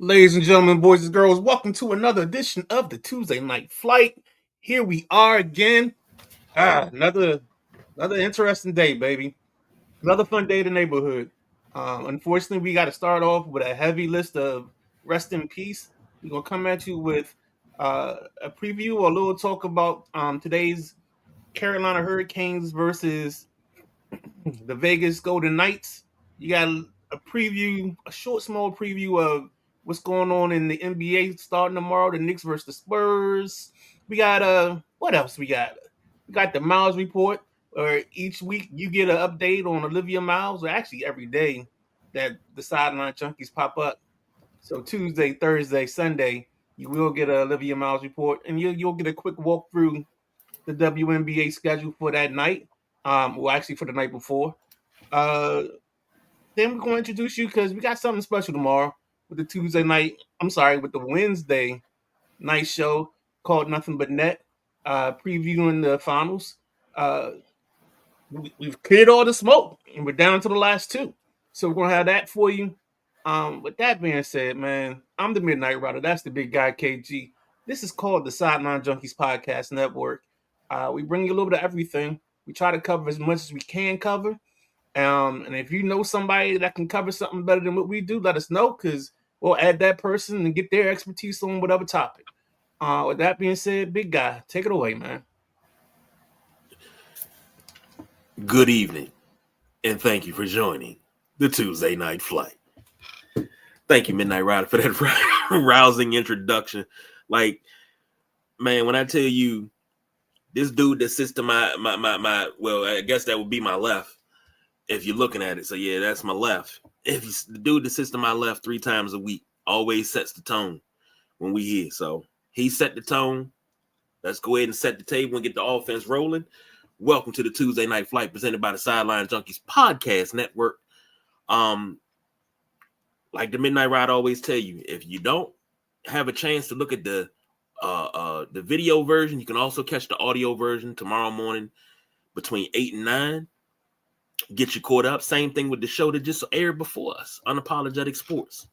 Ladies and gentlemen, boys and girls, welcome to another edition of the Tuesday Night Flight. Here we are again. Another interesting day, baby. Another fun day in the neighborhood. Unfortunately, we got to start off with a heavy list of rest in peace. We're gonna come at you with a preview, or a little talk about today's Carolina Hurricanes versus the Vegas Golden Knights. You got a preview, a short, small preview of what's going on in the NBA starting tomorrow. The Knicks versus the Spurs. We got what else we got? We got the Miles report, or each week you get an update on Olivia Miles, or actually every day that the sideline junkies pop up. So Tuesday, Thursday, Sunday, you will get a Olivia Miles report, and you'll get a quick walk through the WNBA schedule for that night. Well, actually for the night before. Uh, then we're going to introduce you because we got something special tomorrow with the Tuesday night. I'm sorry, with the Wednesday night show called Nothing But Net, previewing the finals. Uh, we've cleared all the smoke and we're down to the last two. So we're going to have that for you. With that being said, man, I'm the Midnight Rider. That's the big guy, KG. This is called the Sideline Junkies Podcast Network. We bring you a little bit of everything. We try to cover as much as we can cover. And if you know somebody that can cover something better than what we do, let us know because we'll add that person and get their expertise on whatever topic. With that being said, big guy, take it away, man. Good evening, and thank you for joining the Tuesday Night Flight. Thank you, Midnight Rider, for that rousing introduction. Like, man, when I tell you this dude that sits to my well, I guess that would be my left if you're looking at it. So yeah, that's my left. If the dude that sits to my left 3 times a week always sets the tone when we here. So he set the tone. Let's go ahead and set the table and get the offense rolling. Welcome to the Tuesday Night Flight presented by the Sideline Junkies Podcast Network. Like the Midnight Ride always tell you, if you don't have a chance to look at the video version, you can also catch the audio version tomorrow morning between 8 and 9. Get you caught up. Same thing with the show that just aired before us, Unapologetic Sports.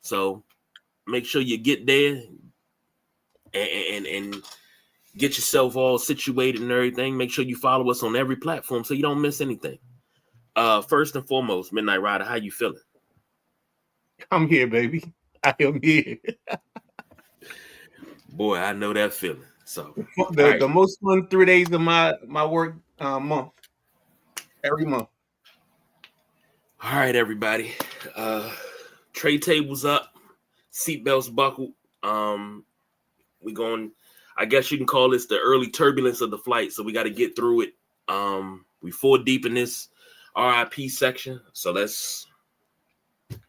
So make sure you get there and get yourself all situated and everything. Make sure you follow us on every platform so you don't miss anything. First and foremost, Midnight Rider, how you feeling? I'm here, baby. I am here. Boy, I know that feeling. So the most fun 3 days of my work month. Every month. All right, everybody. Tray tables up, seatbelts buckled. We going. I guess you can call this the early turbulence of the flight. So we got to get through it. We 4 deep in this RIP section. So let's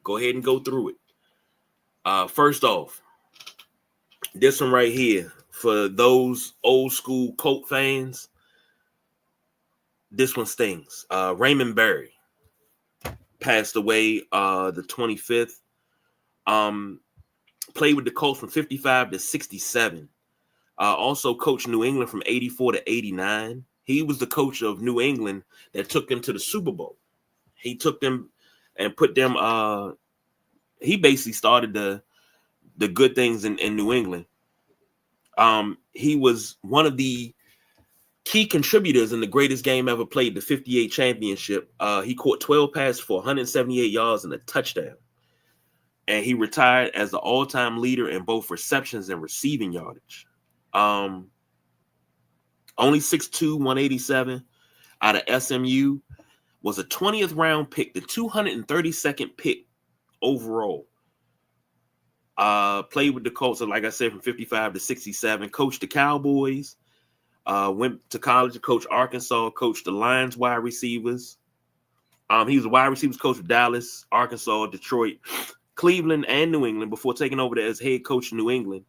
go ahead and go through it. First off, this one right here for those old school Colt fans. This one stings. Raymond Berry passed away the 25th. Played with the Colts from 55 to 67. Also coached New England from 84 to 89. He was the coach of New England that took them to the Super Bowl. He took them and put them he basically started the good things in New England. He was one of the key contributors in the greatest game ever played, the 58 championship. He caught 12 passes for 178 yards and a touchdown. And he retired as the all-time leader in both receptions and receiving yardage. Only 6'2", 187 out of SMU, was a 20th round pick, the 232nd pick overall. Played with the Colts, like I said, from 55 to 67. Coached the Cowboys. Went to college to coach Arkansas. Coached the Lions wide receivers. He was a wide receivers coach of Dallas, Arkansas, Detroit, Cleveland, and New England before taking over as head coach of New England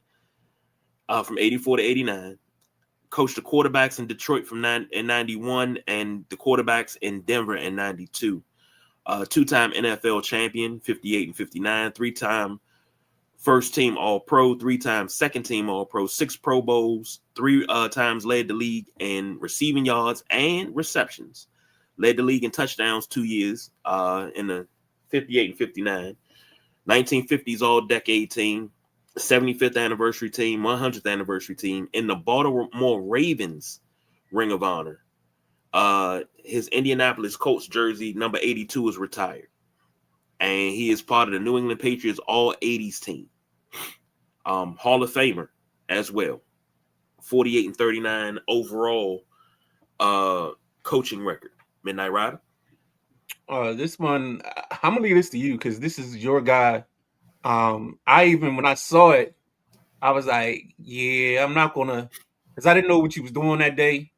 from 84 to 89. Coached the quarterbacks in Detroit from 91 and the quarterbacks in Denver in 92. 2-time NFL champion, 58 and 59. 3-time first team All-Pro, 3-time second team All-Pro, 6 Pro Bowls, 3 times led the league in receiving yards and receptions. Led the league in touchdowns 2 years in the 58 and 59. 1950s All-Decade Team, 75th Anniversary Team, 100th Anniversary Team, in the Baltimore Ravens Ring of Honor. His Indianapolis Colts jersey, number 82, is retired. And he is part of the New England Patriots All-80s team. Hall of Famer as well. 48-39 overall coaching record. Midnight Rider. This one, I'm gonna leave this to you because this is your guy. I even when I saw it, I was like, yeah, I'm not gonna, because I didn't know what you was doing that day.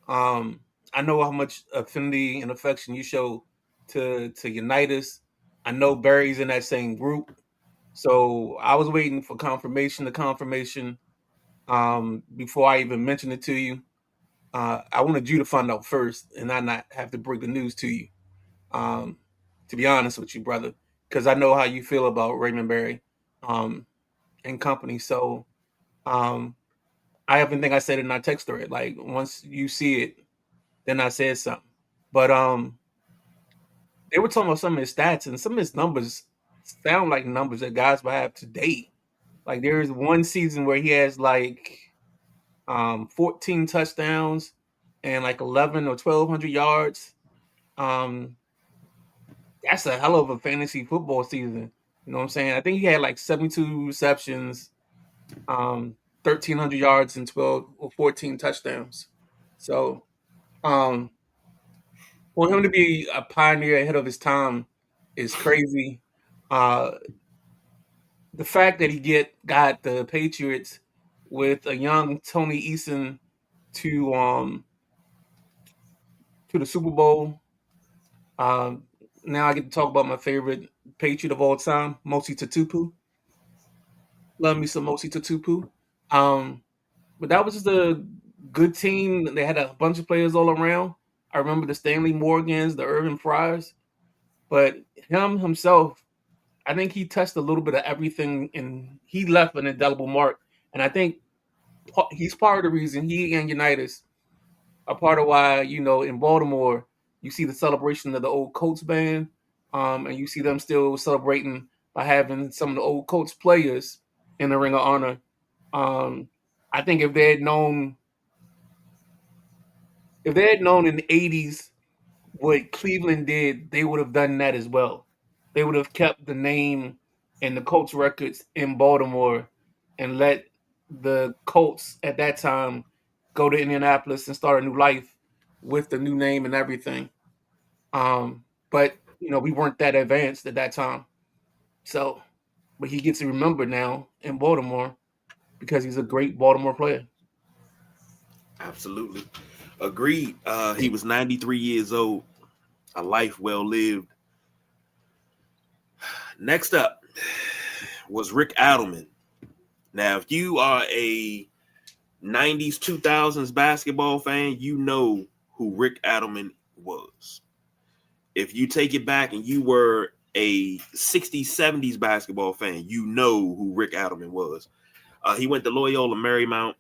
Um, I know how much affinity and affection you show to Unitas. I know Barry's in that same group, so I was waiting for confirmation. The confirmation before I even mentioned it to you. I wanted you to find out first, and I not have to break the news to you. Um, to be honest with you, brother, because I know how you feel about Raymond Barry um, and company. So um, I even think I said it in our text thread. Like once you see it, then I said something. But they were talking about some of his stats, and some of his numbers sound like numbers that guys will have to date. Like there's one season where he has like 14 touchdowns and like 11 or 1,200 yards. Um, that's a hell of a fantasy football season. You know what I'm saying? I think he had like 72 receptions, 1,300 yards, and 12 or 14 touchdowns. So um, for him to be a pioneer ahead of his time is crazy. Uh, the fact that he got the Patriots with a young Tony Eason to um to the Super Bowl. Um, now I get to talk about my favorite Patriot of all time, Mosi Tatupu. Love me some Mosi Tatupu. Um, but that was just a good team. They had a bunch of players all around. I remember the Stanley Morgans, the Irvin Fryers, but him himself, I think he touched a little bit of everything, and he left an indelible mark. And I think he's part of the reason he and Unitas are part of why in Baltimore you see the celebration of the old Colts band, and you see them still celebrating by having some of the old Colts players in the Ring of Honor. Um, I think if they had known in the '80s what Cleveland did, they would have done that as well. They would have kept the name and the Colts records in Baltimore and let the Colts at that time go to Indianapolis and start a new life with the new name and everything. But we weren't that advanced at that time. So, but he gets remembered now in Baltimore because he's a great Baltimore player. Absolutely. Agreed. He was 93 years old. A life well lived. Next up was Rick Adelman. Now, if you are a 90s, 2000s basketball fan, you know who Rick Adelman was. If you take it back and you were a 60s, 70s basketball fan, you know who Rick Adelman was. He went to Loyola Marymount,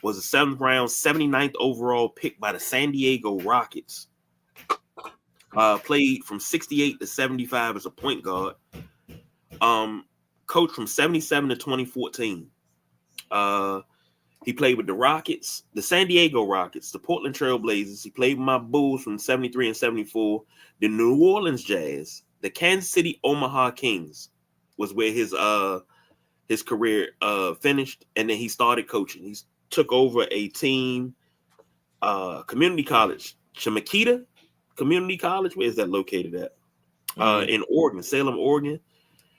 was a 7th round, 79th overall pick by the San Diego Rockets. Played from 68 to 75 as a point guard. Coached from 77 to 2014. He played with the Rockets, the San Diego Rockets, the Portland Trail Blazers. He played with my Bulls from 73 and 74. The New Orleans Jazz, the Kansas City Omaha Kings was where his career finished, and then he started coaching. He took over a team, community college, Chemaqueta Community College. Where is that located at? In Oregon, Salem, Oregon.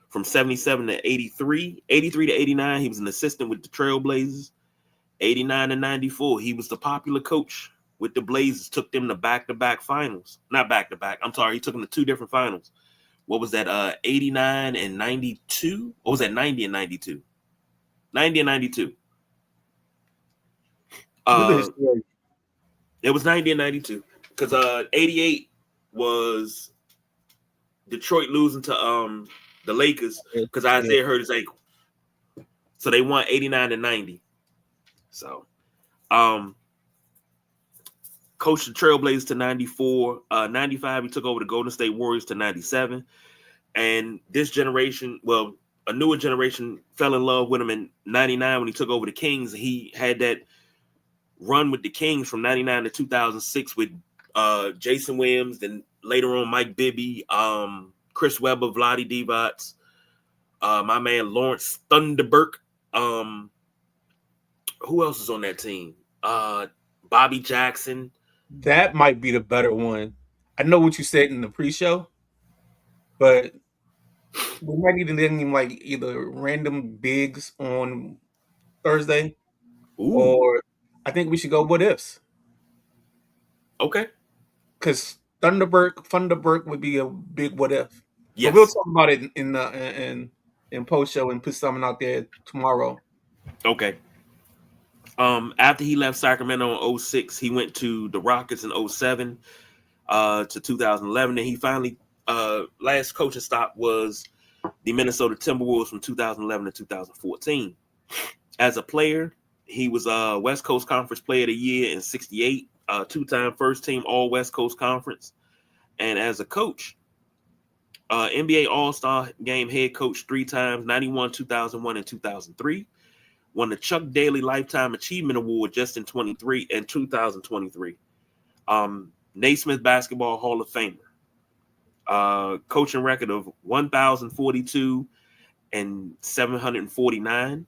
From 77 to 83, 83 to 89, he was an assistant with the Trailblazers. 89 to 94, he was the popular coach with the Blazers, took them to back-to-back finals. Not back-to-back, I'm sorry, he took them to 2 different finals. What was that, 89 and 92? Or was that 90 and 92? 90 and 92. It was 90 and 92. Because 88 was Detroit losing to the Lakers because Isaiah hurt his ankle. So they won 89 and 90. So, coached the Trailblazers to 94. 95, he took over the Golden State Warriors to 97. And this generation, well, a newer generation fell in love with him in 99 when he took over the Kings. He had that run with the Kings from 99 to 2006 with Jason Williams, then later on Mike Bibby, Chris Webber, Vlade Divac, my man Lawrence Thunderberg. Who else is on that team? Bobby Jackson. That might be the better one. I know what you said in the pre-show, but we might need to name like either random bigs on Thursday, Ooh, or I think we should go what ifs, okay. because Thunderberg would be a big what if. But we'll Yes. talk about it in post show and put something out there tomorrow. Okay. After he left Sacramento in 06, he went to the Rockets in 07 to 2011. And he finally, last coaching stop was the Minnesota Timberwolves from 2011 to 2014. As a player, he was West Coast Conference Player of the Year in 68, two-time first team All West Coast Conference. And as a coach, NBA All-Star Game head coach 3 times, 91, 2001, and 2003. Won the Chuck Daly Lifetime Achievement Award just in 2023. Naismith Basketball Hall of Famer. Coaching record of 1,042 and 749.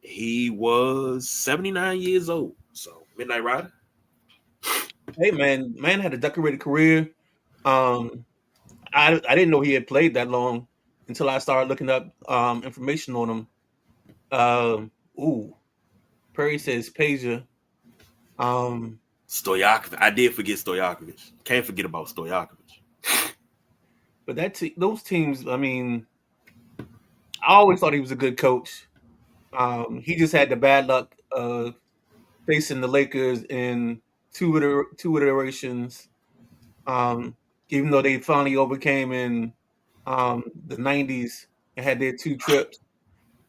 He was 79 years old. So, Midnight Rider. Hey man had a decorated career. Um, I didn't know he had played that long until I started looking up information on him. Ooh, Perry says Peja. Um, Stojakovic. I did forget Stojakovic. Can't forget about Stojakovic. but those teams, I mean, I always thought he was a good coach. He just had the bad luck of facing the Lakers in two iterations. Um, Even though they finally overcame in the '90s and had their 2 trips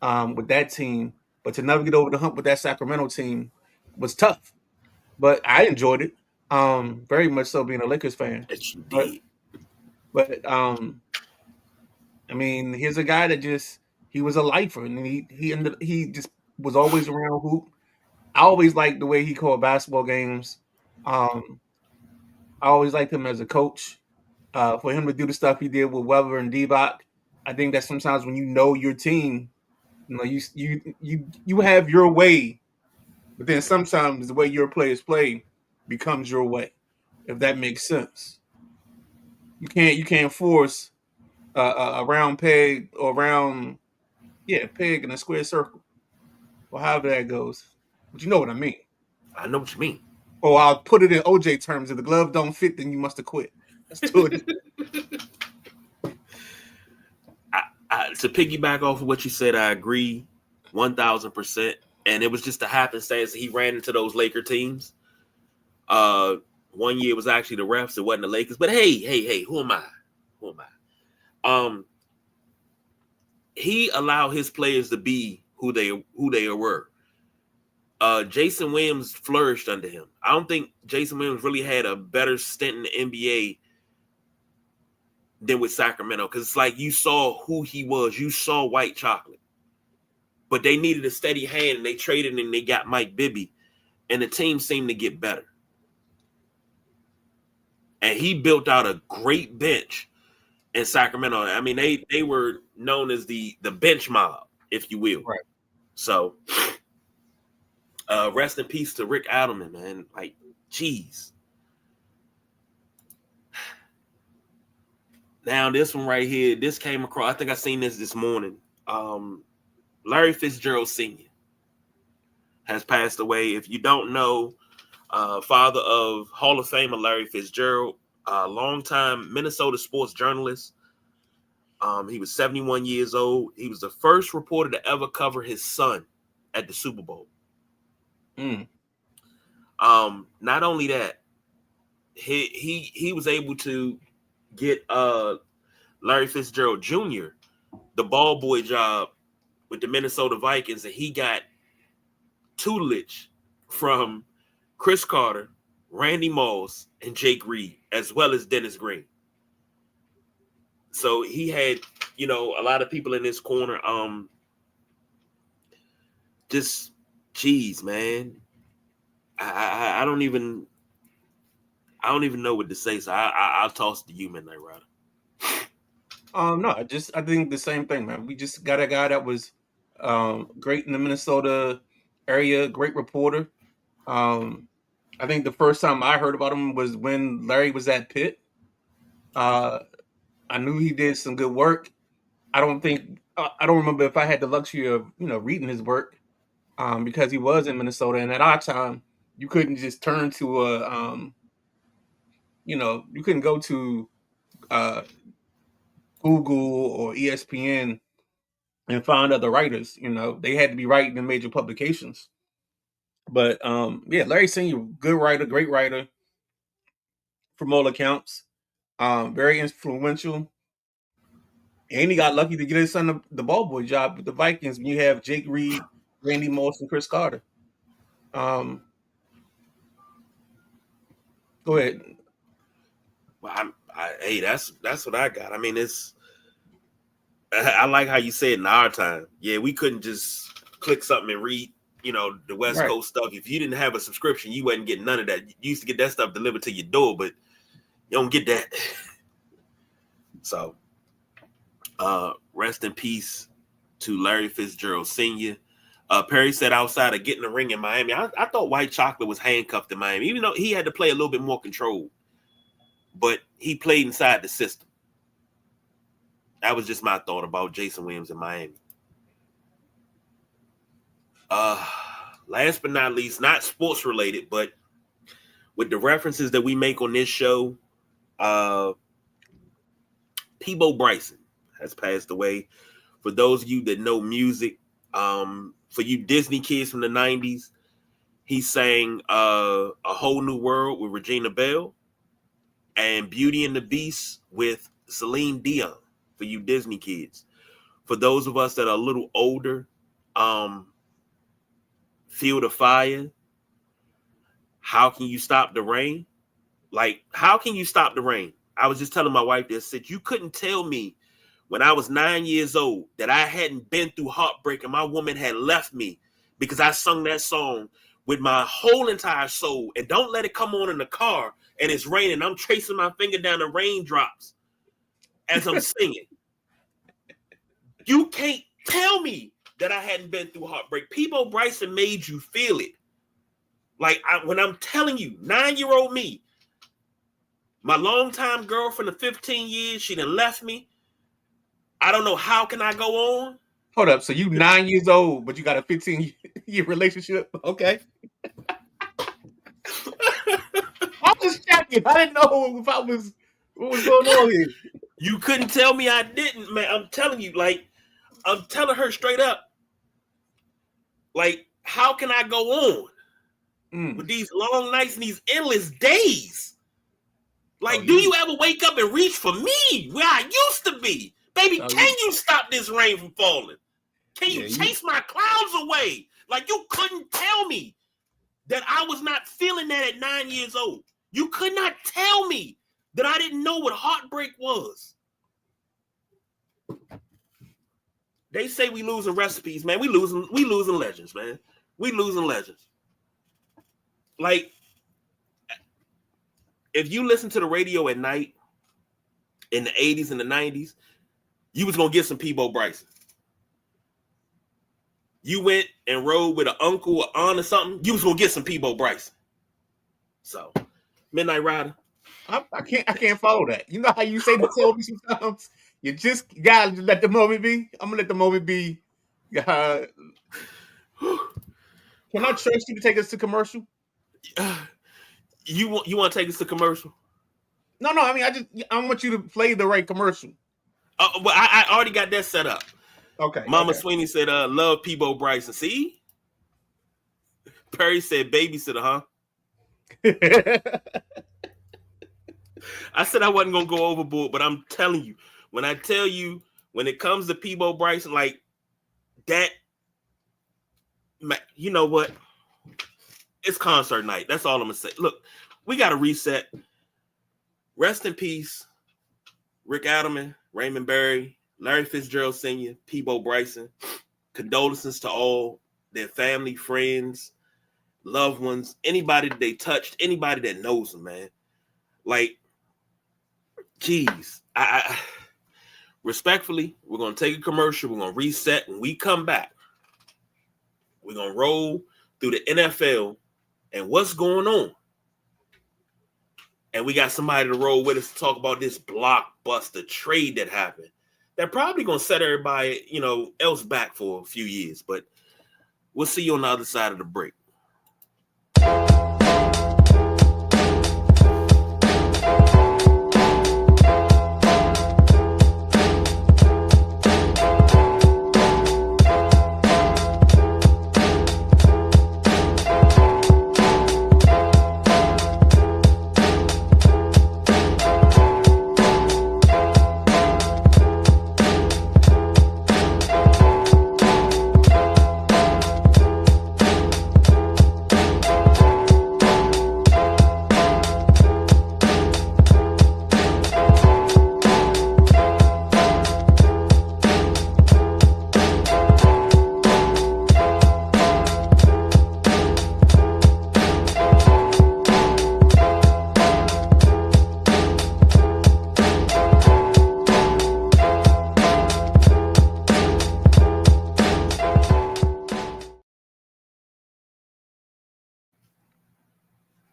with that team, but to never get over the hump with that Sacramento team was tough. But I enjoyed it, very much so being a Lakers fan. That you But did. but I mean, here's a guy that just he was a lifer, and he just was always around hoop. I always liked the way he called basketball games. Um, I always liked him as a coach. For him to do the stuff he did with Weber and Divac, I think that sometimes when you know your team, you have your way, but then sometimes the way your players play becomes your way, if that makes sense. You can't force a round peg or round peg in a square circle, or however that goes. But you know what I mean. I know what you mean. Or I'll put it in OJ terms: if the glove don't fit, then you must have quit. Let's do it. To piggyback off of what you said, I agree 1,000%. And it was just a happenstance that he ran into those Laker teams. One year was actually the refs; it wasn't the Lakers. But hey, who am I? Who am I? He allowed his players to be who they were. Jason Williams flourished under him. I don't think Jason Williams really had a better stint in the NBA than with Sacramento, because it's like you saw who he was. You saw white chocolate. But they needed a steady hand, and they traded and they got Mike Bibby, and the team seemed to get better. And he built out a great bench in Sacramento. I mean, they were known as the bench mob, if you will. Right. So, rest in peace to Rick Adelman, man. Like, geez. Now, this one right here, this came across. I think I seen this morning. Larry Fitzgerald Sr. has passed away. If you don't know, father of Hall of Famer Larry Fitzgerald, longtime Minnesota sports journalist. He was 71 years old. He was the first reporter to ever cover his son at the Super Bowl. Mm. Not only that, he was able to get Larry Fitzgerald Jr. the ball boy job with the Minnesota Vikings, and he got tutelage from Chris Carter, Randy Moss, and Jake Reed, as well as Dennis Green. So he had, a lot of people in this corner. Just, geez, man. I don't even know what to say. So I'll toss to you, Midnight Rider. No, I think the same thing, man. We just got a guy that was great in the Minnesota area, great reporter. Um, I think the first time I heard about him was when Larry was at Pitt. Uh, I knew he did some good work. I don't remember if I had the luxury of reading his work because he was in Minnesota, and at our time you couldn't just turn to you couldn't go to uh, Google or ESPN and find other writers. They had to be writing in major publications. But yeah, Larry Senior, good writer, great writer from all accounts. Very influential, and he got lucky to get his son the ball boy job with the Vikings. When you have Jake Reed, Randy Moss, and Chris Carter. Um, Go ahead. Well, hey, that's what I got. I mean, I like how you said in our time. Yeah, we couldn't just click something and read, the West Right. Coast stuff. If you didn't have a subscription, you wasn't getting none of that. You used to get that stuff delivered to your door, but you don't get that. So, rest in peace to Larry Fitzgerald Sr. Perry said outside of getting a ring in Miami, I thought White Chocolate was handcuffed in Miami, even though he had to play a little bit more control. But he played inside the system. That was just my thought about Jason Williams in Miami. Last but not least, not sports related, but with the references that we make on this show, Peabo Bryson has passed away. For those of you that know music, for you Disney kids from the 90s, he sang A Whole New World with Regina Belle and Beauty and the Beast with Celine Dion, for you Disney kids. For those of us that are a little older, Field of Fire, How Can You Stop the Rain? Like, how can you stop the rain? I was just telling my wife this, said you couldn't tell me when I was 9 years old that I hadn't been through heartbreak and my woman had left me because I sung that song with my whole entire soul. And don't let it come on in the car and it's raining. I'm tracing my finger down the raindrops as I'm singing. You can't tell me that I hadn't been through heartbreak. Peabo Bryson made you feel it. Like, when I'm telling you, 9-year-old me, my longtime girlfriend of 15 years, she done left me. I don't know how can I go on. Hold up. So you 9 years old, but you got a 15-year relationship? Okay. I'm just checking. I didn't know if I was what was going on here. You couldn't tell me I didn't, man. I'm telling you, like, I'm telling her straight up. Like, how can I go on with these long nights and these endless days? Like, do you ever wake up and reach for me where I used to be? Baby, can you stop this rain from falling? Can you chase my clouds away? Like, you couldn't tell me that I was not feeling that at 9 years old. You could not tell me that I didn't know what heartbreak was. They say we losing recipes, man. We losing legends, man. We losing legends. Like, if you listen to the radio at night in the 80s and the 90s, you was going to get some Peabo Bryson. You went and rode with an uncle or aunt or something, you was going to get some Peabo Bryson. So, Midnight Rider. I can't follow that. You know how you say to tell me sometimes? You just gotta let the moment be. I'm gonna let the moment be. Can I trust you to take us to commercial? You want to take us to commercial? No. I mean, I want you to play the right commercial. Well, I already got that set up. Okay. Mama Sweeney said, "Love Peabo Bryson." See, Perry said, "Babysitter, huh?" I said I wasn't gonna go overboard, but I'm telling you, when I tell you, when it comes to Peabo Bryson, like that, you know what? It's concert night. That's all I'm gonna say. Look, we got to reset. Rest in peace, Rick Adelman. Raymond Berry, Larry Fitzgerald Sr., Peebo Bryson. Condolences to all their family, friends, loved ones, anybody that they touched, anybody that knows them, man. Like, geez, I respectfully, we're gonna take a commercial. We're gonna reset. When we come back, we're gonna roll through the NFL and what's going on. And we got somebody to roll with us to talk about this blockbuster trade that happened. They're probably gonna set everybody, else back for a few years. But we'll see you on the other side of the break.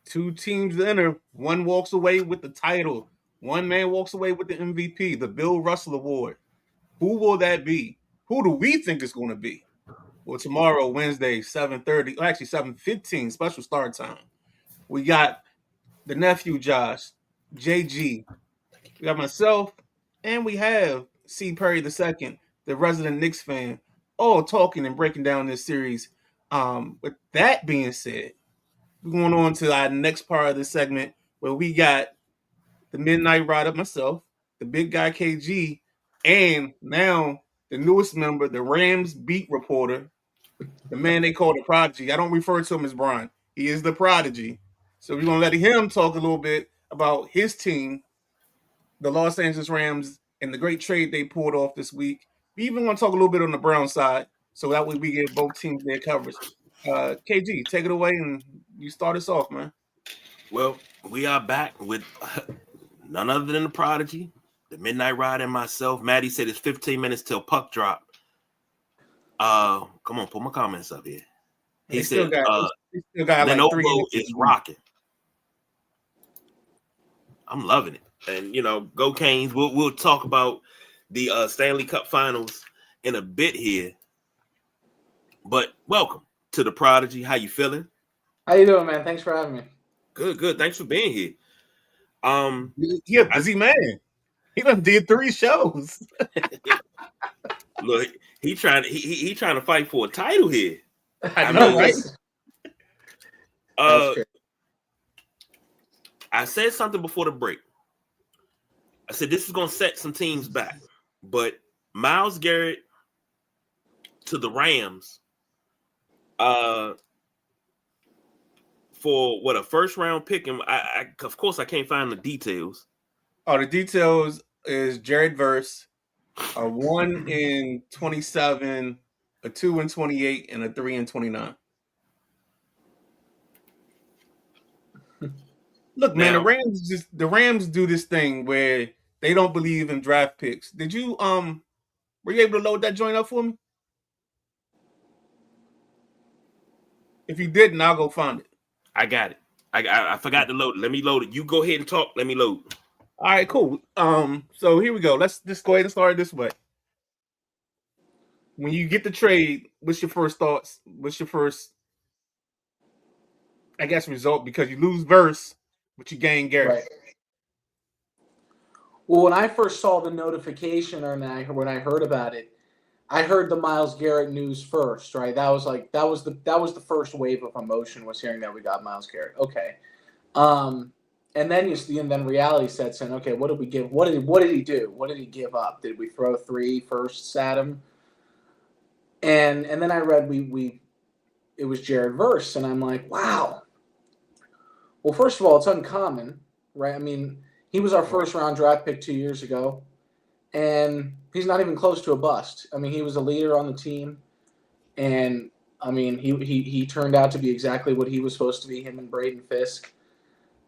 Two teams enter. One walks away with the title. One man walks away with the MVP, the Bill Russell Award. Who will that be? Who do we think it's going to be? Well, tomorrow, Wednesday, 7:30, actually 7:15, special start time. We got the nephew Josh, JG. We got myself, and we have C. Perry II, the resident Knicks fan, all talking and breaking down this series. With that being said, we're going on to our next part of the segment where we got the Midnight Rider myself, the big guy KG, and now the newest member, the Rams beat reporter, the man they call the Prodigy. I don't refer to him as Brian. He is the Prodigy. So we're going to let him talk a little bit about his team, the Los Angeles Rams, and the great trade they pulled off this week. We even want to talk a little bit on the Brown side, so that way we get both teams their coverage. KG, take it away, and you start us off, man. Well, we are back with none other than the Prodigy, the Midnight Rider, and myself. Maddie said it's 15 minutes till puck drop. Come on, put my comments up here. He said Lenovo like is rocking. I'm loving it. And, go Canes. We'll talk about the Stanley Cup Finals in a bit here. But welcome to the Prodigy. How you feeling? How you doing, man? Thanks for having me. Good. Thanks for being here. Yeah, busy man. He done did 3 shows. Look, he trying to fight for a title here. I know, right? I said something before the break. I said this is going to set some teams back, but Myles Garrett to the Rams, for what, a first round pick, and I of course I can't find the details. Oh, the details is Jared Verse, a 1 in 27, a 2 in 28, and a 3 in 29. Look, man, the Rams do this thing where they don't believe in draft picks. Did you were you able to load that joint up for me? If you didn't, I'll go find it. I got it. I forgot to load it. Let me load it. You go ahead and talk. Let me load. All right, cool. So here we go. Let's just go ahead and start it this way. When you get the trade, what's your first thoughts? What's your first, I guess, result? Because you lose Verse, but you gain Garrett. Right. Well, when I first saw the notification when I heard about it, I heard the Myles Garrett news first, right? That was the first wave of emotion, was hearing that we got Myles Garrett. Okay. And then reality sets in. Okay, what did we give? What did he do? What did he give up? Did we throw 3 firsts at him? And then I read it was Jared Verse, and I'm like, wow. Well, first of all, it's uncommon, right? I mean, he was our first round draft pick 2 years ago, and he's not even close to a bust. I mean, he was a leader on the team, and I mean, he turned out to be exactly what he was supposed to be. Him and Braden Fisk.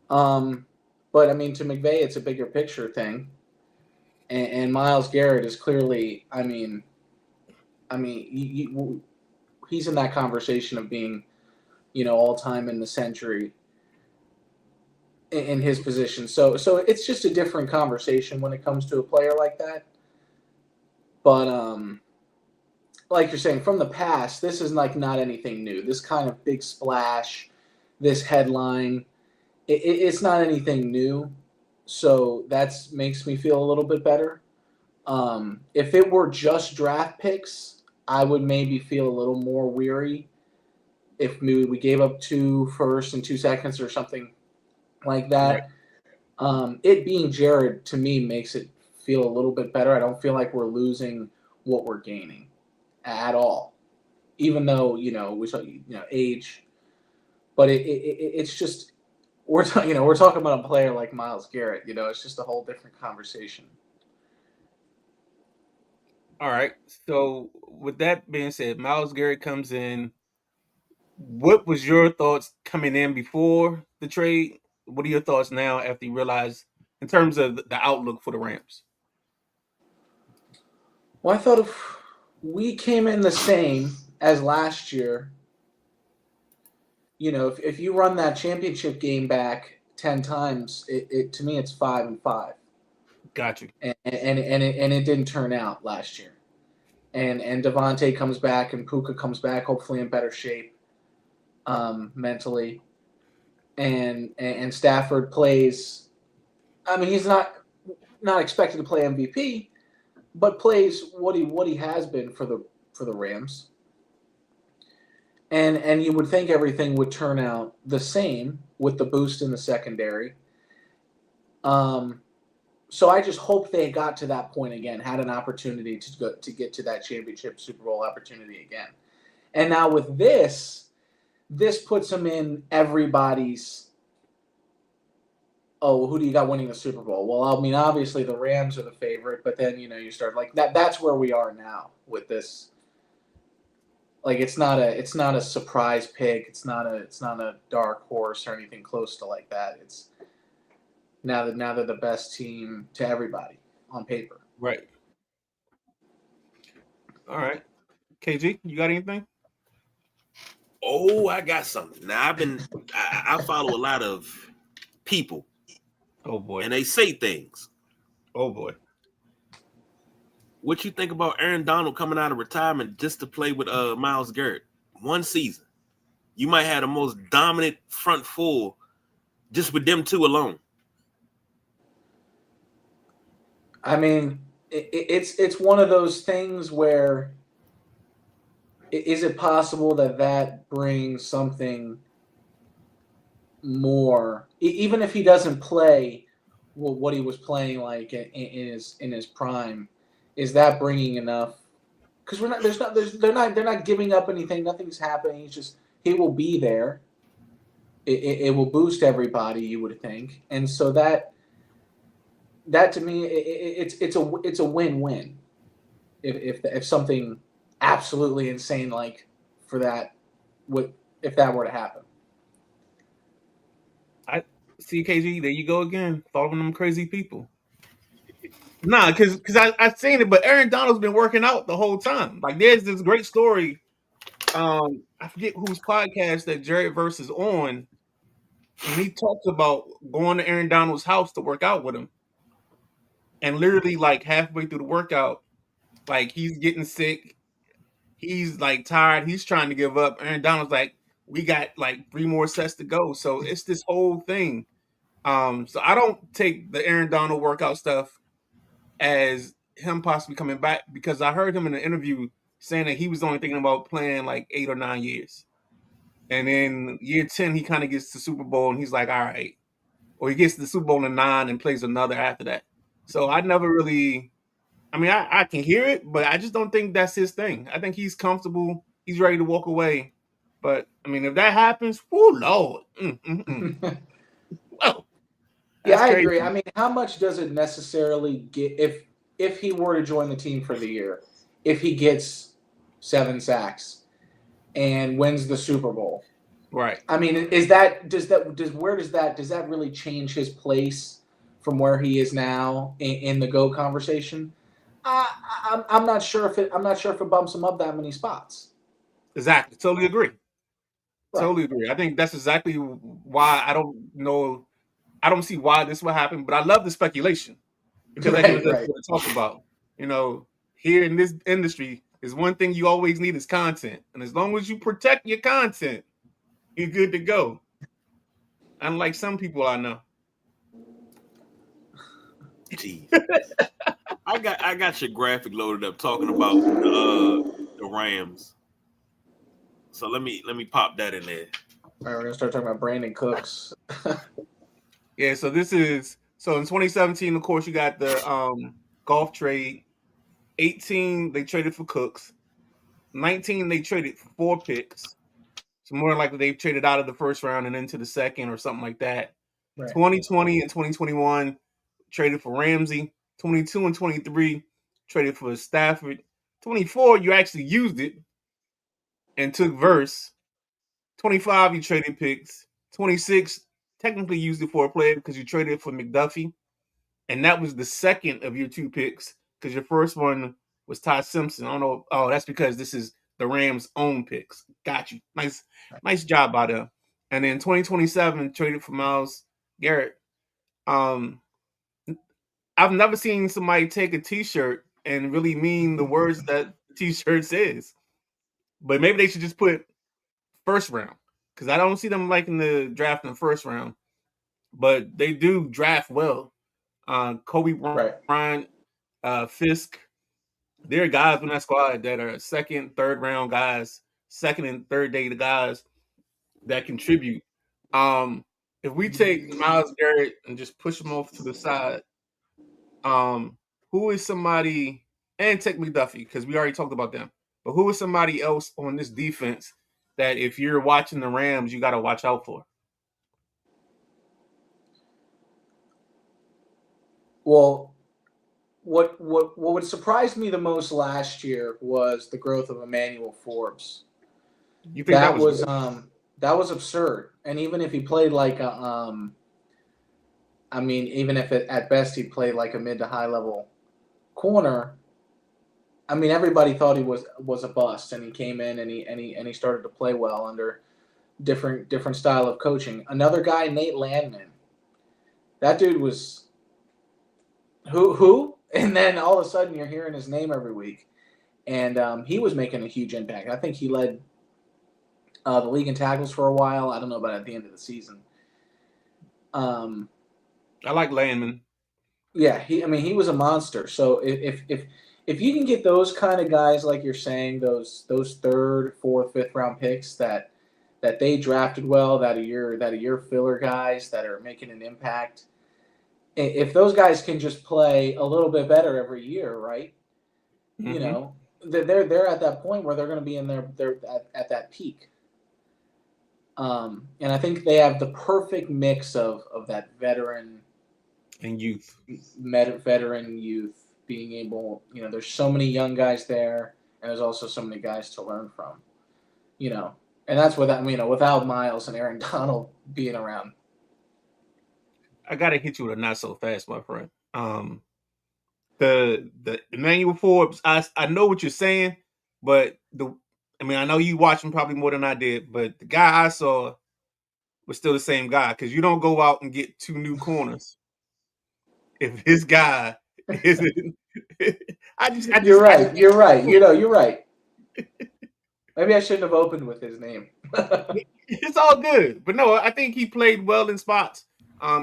But I mean, to McVay, it's a bigger picture thing, and Myles Garrett is clearly. He's in that conversation of being, all time in the century in his position. So it's just a different conversation when it comes to a player like that. But like you're saying, from the past, this is like not anything new. This kind of big splash, this headline, it's not anything new. So that makes me feel a little bit better. If it were just draft picks, I would maybe feel a little more weary if we gave up 2 firsts and 2 seconds or something like that. Right. It being Jared, to me, makes it feel a little bit better. I don't feel like we're losing what we're gaining at all, even though we age. But it's just we're talking about a player like Myles Garrett. It's just a whole different conversation. All right. So with that being said, Myles Garrett comes in. What was your thoughts coming in before the trade? What are your thoughts now after you realize in terms of the outlook for the Rams? Well, I thought if we came in the same as last year, if you run that championship game back 10 times, it to me it's 5-5. Got you. And it didn't turn out last year. And Devontae comes back and Puka comes back, hopefully in better shape mentally. And Stafford plays. I mean, he's not expected to play MVP, but plays what he has been for the Rams. And you would think everything would turn out the same with the boost in the secondary. So I just hope they got to that point again, had an opportunity to get to that championship Super Bowl opportunity again. And now with this puts them in everybody's, who do you got winning the Super Bowl? Well, I mean, obviously the Rams are the favorite, but then, you start like that. That's where we are now with this. Like it's not a surprise pick. It's not a dark horse or anything close to like that. It's now they're the best team to everybody on paper. Right. All right. KG, you got anything? Oh, I got something. Now I follow a lot of people. Oh boy. And they say things. Oh boy. What you think about Aaron Donald coming out of retirement just to play with Myles Garrett? One season. You might have the most dominant front four just with them two alone. I mean, it's one of those things where is it possible that brings something more, even if he doesn't play what he was playing like in his prime? Is that bringing enough? Because they're not giving up anything. Nothing's happening. It's just he will be there. It will boost everybody, you would think, and so that to me it's a win-win. If something absolutely insane like for that if that were to happen. I see, KG. There you go again, following them crazy people. Nah, because I've seen it, but Aaron Donald's been working out the whole time. Like there's this great story. I forget whose podcast that Jared Verse is on, and he talks about going to Aaron Donald's house to work out with him, and literally like halfway through the workout, like he's getting sick, he's like tired, he's trying to give up. Aaron Donald's like, we got like 3 more sets to go, so it's this whole thing. So I don't take the Aaron Donald workout stuff as him possibly coming back, because I heard him in an interview saying that he was only thinking about playing like 8 or 9 years. And then year 10, he kind of gets to Super Bowl and he's like, all right. Or he gets to the Super Bowl in 9 and plays another after that. So I never really, I can hear it, but I just don't think that's his thing. I think he's comfortable. He's ready to walk away. But, if that happens, oh, Lord. Whoa. Yeah, I agree. How much does it necessarily get if he were to join the team for the year, if he gets 7 sacks and wins the Super Bowl. Right. I mean, does that really change his place from where he is now in the GOAT conversation? I'm not sure if it bumps him up that many spots. Exactly. Totally agree. Right. Totally agree. I think that's exactly why I don't see why this will happen, but I love the speculation because that gives us Right. what to talk about. Here in this industry, is one thing you always need is content, and as long as you protect your content, you're good to go. Unlike some people I know. Jeez. I got your graphic loaded up talking about the Rams. So let me pop that in there. All right, we're gonna start talking about Brandon Cooks. Yeah, so in 2017, of course, you got the golf trade. 18, they traded for Cooks. 19, they traded for 4 picks. So more than likely they've traded out of the first round and into the second or something like that. Right. 2020 and 2021 traded for Ramsey. 22 and 23 traded for Stafford. 24, you actually used it and took Verse. 25, you traded picks. 26, technically used it for a player because you traded it for McDuffie. And that was the second of your 2 picks because your first one was Todd Simpson. I don't know. Oh, that's because this is the Rams' own picks. Got you. Nice job by them. And then 2027 traded for Myles Garrett. I've never seen somebody take a T-shirt and really mean the words that the T-shirt says. But maybe they should just put first round because I don't see them liking the draft in the first round. But they do draft well. Kobe Bryant, Fisk, there are guys in that squad that are second, third round guys, second and third day guys that contribute. If we take Myles Garrett and just push him off to the side, who is somebody, and take McDuffie because we already talked about them, but who is somebody else on this defense that if you're watching the Rams, you got to watch out for? Well, what would surprise me the most last year was the growth of Emmanuel Forbes. You think that was absurd. And even if he played like even if at best he played like a mid to high level corner, I mean everybody thought he was a bust, and he came in and he started to play well under different style of coaching. Another guy, Nate Landman. That dude was who? And then all of a sudden you're hearing his name every week. And he was making a huge impact. I think he led the league in tackles for a while. I don't know about at the end of the season. I like Landman. Yeah, he was a monster. So if you can get those kind of guys, like you're saying, those third, fourth, fifth round picks that they drafted well, that a year filler guys that are making an impact. If those guys can just play a little bit better every year, right? Mm-hmm. You know, they're at that point where they're going to be in they're at that peak. And I think they have the perfect mix of that veteran and youth, veteran youth being able. You know, there's so many young guys there, and there's also so many guys to learn from. You know, and that's without Miles and Aaron Donald being around. I gotta hit you with a not so fast, my friend. The Emmanuel Forbes, I know what you're saying, but I know you watch him probably more than I did, but the guy I saw was still the same guy because you don't go out and get 2 new corners if his guy isn't. You're right. You're right. You're right. Maybe I shouldn't have opened with his name. It's all good, but no, I think he played well in spots.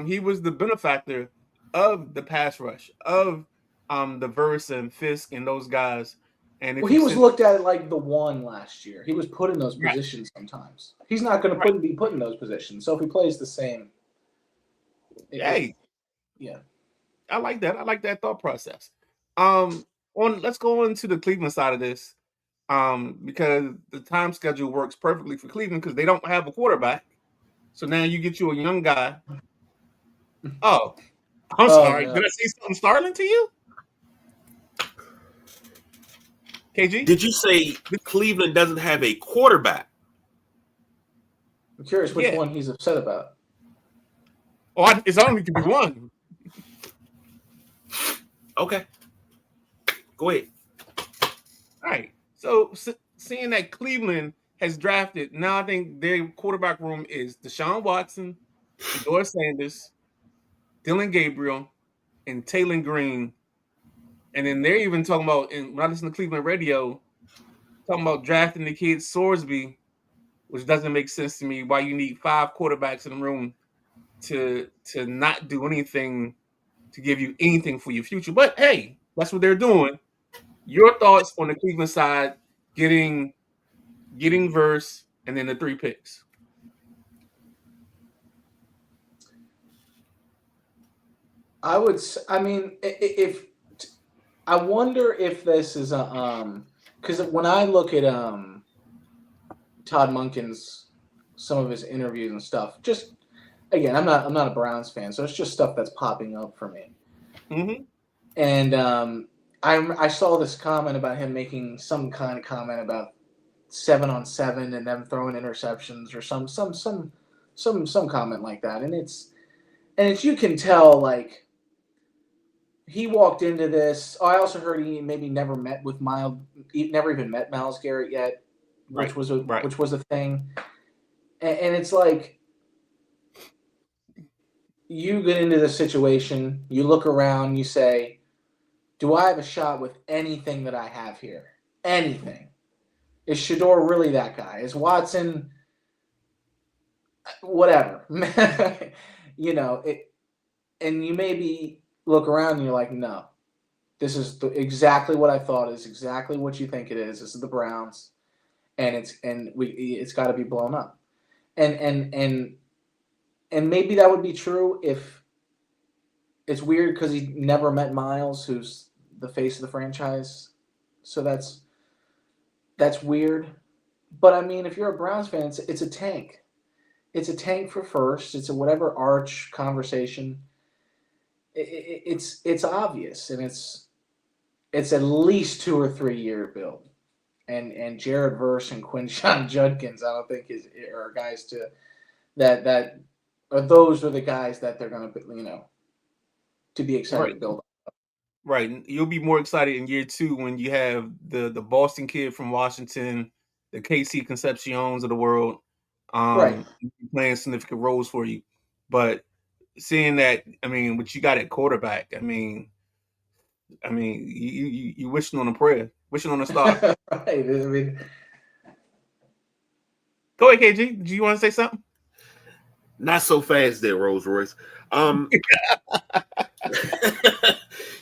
He was the benefactor of the pass rush of the Verse and Fisk and those guys. And he was looked at like the one last year. He was put in those positions sometimes. He's not going to be put in those positions. So if he plays the same, yeah, I like that. I like that thought process. Let's go into the Cleveland side of this, because the time schedule works perfectly for Cleveland because they don't have a quarterback. So now you get you a young guy. Oh, I'm sorry. No. Did I say something startling to you? KG? Did you say Cleveland doesn't have a quarterback? I'm curious which Yeah. one he's upset about. Oh, it's only to be one. Okay. Go ahead. All right. So seeing that Cleveland has drafted, now I think their quarterback room is Deshaun Watson, Shedeur Sanders, Dylan Gabriel, and Taylor Green. And then they're even talking about, and when I listen to Cleveland radio, talking about drafting the kid Sorsby, which doesn't make sense to me. Why you need 5 quarterbacks in the room to not do anything to give you anything for your future? But hey, that's what they're doing. Your thoughts on the Cleveland side getting Verse and then the 3 picks? I mean, if I wonder if this is a because when I look at Todd Monken's some of his interviews and stuff, just again, I'm not a Browns fan, so it's just stuff that's popping up for me. Mm-hmm. And I saw this comment about him making some kind of comment about 7-on-7 and them throwing interceptions or some comment like that, and it's you can tell like. He walked into this. Oh, I also heard he maybe never never even met Myles Garrett yet, which was a thing. And it's like you get into this situation, you look around, you say, "Do I have a shot with anything that I have here? Anything? Is Shedeur really that guy? Is Watson? Whatever, you know it." And you maybe look around and you're like, no, this is exactly what I thought. Is exactly what you think it is. This is the Browns, and it's got to be blown up, and maybe that would be true if it's weird because he never met Myles, who's the face of the franchise, so that's weird. But I mean, if you're a Browns fan, it's a tank. It's a tank for first. It's a whatever arch conversation. It's obvious, and it's at least 2 or 3 year build, and Jared Verse and Quinshon Judkins, I don't think are guys that or those are the guys that they're going to to be excited to build. Right, you'll be more excited in year 2 when you have the Boston kid from Washington, the KC Concepciones of the world, right, playing significant roles for you, but. Seeing that, I mean, what you got at quarterback, I mean, you wishing on a prayer, wishing on a star. Right. I mean, go ahead, KG. Do you want to say something? Not so fast there, Rolls Royce.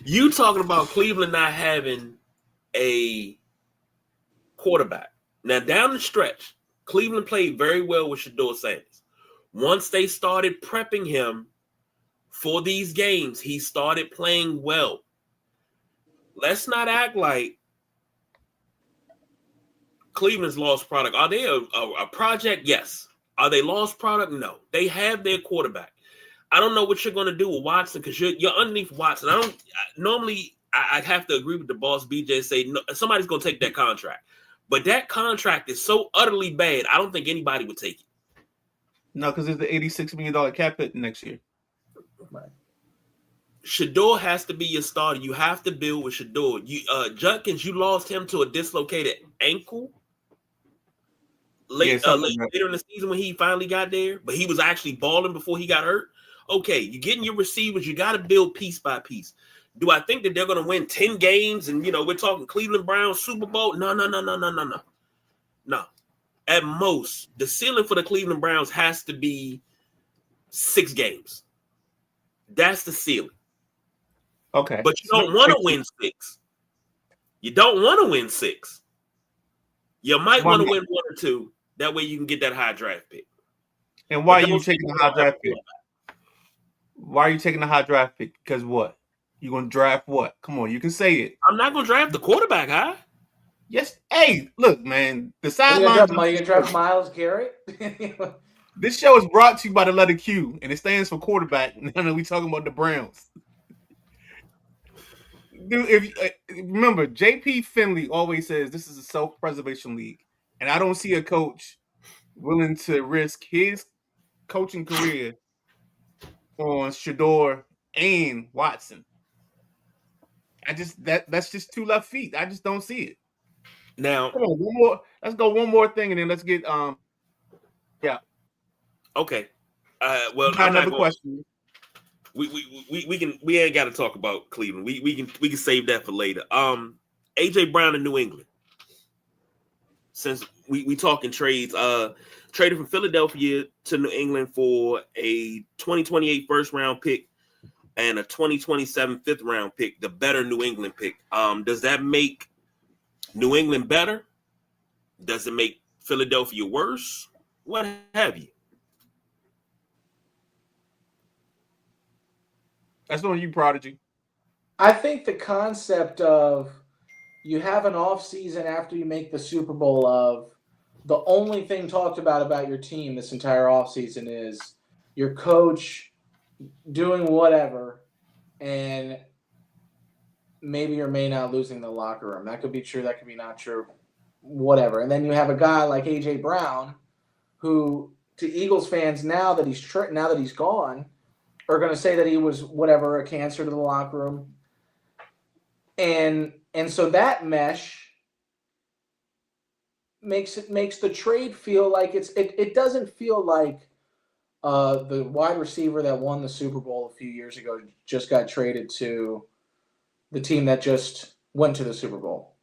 You talking about Cleveland not having a quarterback. Now, down the stretch, Cleveland played very well with Shedeur Sanders. Once they started prepping him for these games, he started playing well. Let's not act like Cleveland's lost product. Are they a project? Yes. Are they lost product? No. They have their quarterback. I don't know what you're going to do with Watson because you're underneath Watson. I have to agree with the boss BJ and say no, somebody's going to take that contract. But that contract is so utterly bad, I don't think anybody would take it. No, because it's the $86 million cap hit next year. right. Shedeur has to be your starter. You have to build with Shedeur. Judkins, you lost him to a dislocated ankle later in the season when he finally got there, but he was actually balling before he got hurt. Okay, you're getting your receivers. You got to build piece by piece. Do I think that they're going to win 10 games and, we're talking Cleveland Browns Super Bowl? No. No. At most, the ceiling for the Cleveland Browns has to be 6 games. That's the ceiling. Okay. But you don't want to win 6. You don't want to win 6. You might want to win 1 or 2. That way you can get that high draft pick. And why are you taking the high draft pick? Why are you taking the high draft pick? Because what? You're going to draft what? Come on, you can say it. I'm not going to draft the quarterback high. Yes. Hey, look, man. The sideline. You going to draft Myles Garrett? This show is brought to you by the letter Q, and it stands for quarterback. Now that we talking about the Browns. Dude, if remember, JP Finley always says this is a self-preservation league, and I don't see a coach willing to risk his coaching career on Shador and Watson. That's just two left feet. I just don't see it. Now, Come on, one more. Let's go one more thing, and then let's get yeah. Okay. Well, You got I'm not another going. question. We ain't got to talk about Cleveland. We can save that for later. AJ Brown in New England. Since we talking trades, traded from Philadelphia to New England for a 2028 first round pick and a 2027 fifth round pick, the better New England pick. Does that make New England better? Does it make Philadelphia worse? What have you? That's on you, Prodigy. I think the concept of you have an off season after you make the Super Bowl of the only thing talked about your team this entire off season is your coach doing whatever and maybe or may not losing the locker room. That could be true. That could be not true. Whatever. And then you have a guy like AJ Brown, who to Eagles fans now that he's gone, are going to say that he was whatever, a cancer to the locker room, and so that mesh makes the trade feel like it doesn't feel like the wide receiver that won the Super Bowl a few years ago just got traded to the team that just went to the Super Bowl.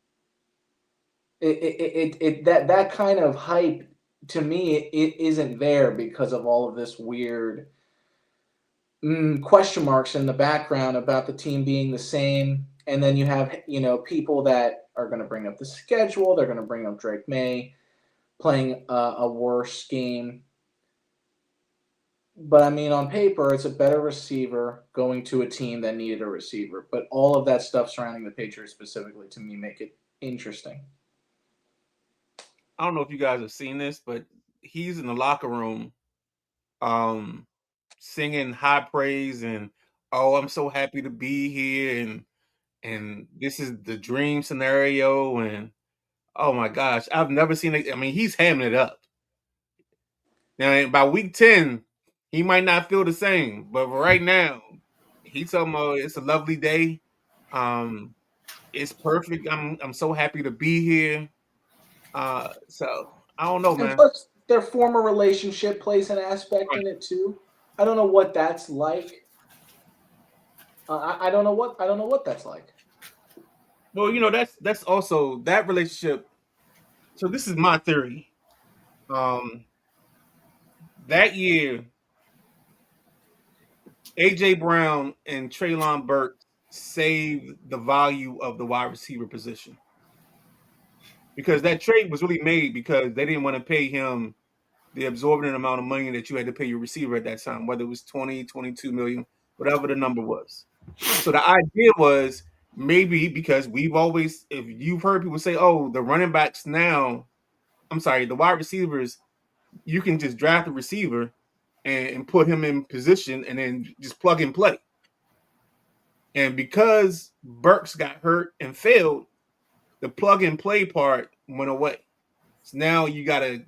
That kind of hype to me it isn't there because of all of this weird question marks in the background about the team being the same. And then you have, people that are going to bring up the schedule. They're going to bring up Drake May playing a worse game. But, I mean, on paper, it's a better receiver going to a team that needed a receiver. But all of that stuff surrounding the Patriots specifically, to me, make it interesting. I don't know if you guys have seen this, but he's in the locker room singing high praise and, oh, I'm so happy to be here, and this is the dream scenario, and oh my gosh, I've never seen it. I mean, he's hamming it up. Now, by week 10, he might not feel the same, but right now, he's talking about it's a lovely day. It's perfect. I'm so happy to be here. So I don't know, And man. plus, their former relationship plays an aspect Right. in it too. I don't know what that's like. I don't know what that's like. Well, that's also that relationship. So this is my theory. That year, AJ Brown and Treylon Burks saved the value of the wide receiver position because that trade was really made because they didn't want to pay him the absorbent amount of money that you had to pay your receiver at that time, whether it was 20, 22 million, whatever the number was. So the idea was maybe because we've always, if you've heard people say, oh, the running backs now, the wide receivers, you can just draft a receiver and put him in position and then just plug and play. And because Burks got hurt and failed, the plug and play part went away. So now you got to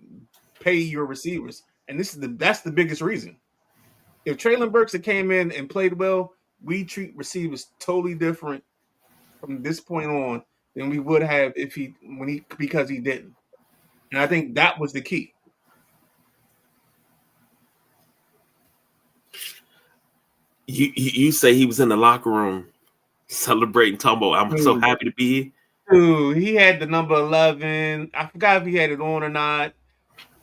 pay your receivers. And that's the biggest reason. If Treylon Burks had came in and played well, we treat receivers totally different from this point on than we would have because he didn't. And I think that was the key. You say he was in the locker room celebrating Tumbo. I'm so happy to be here. Dude, he had the number 11. I forgot if he had it on or not.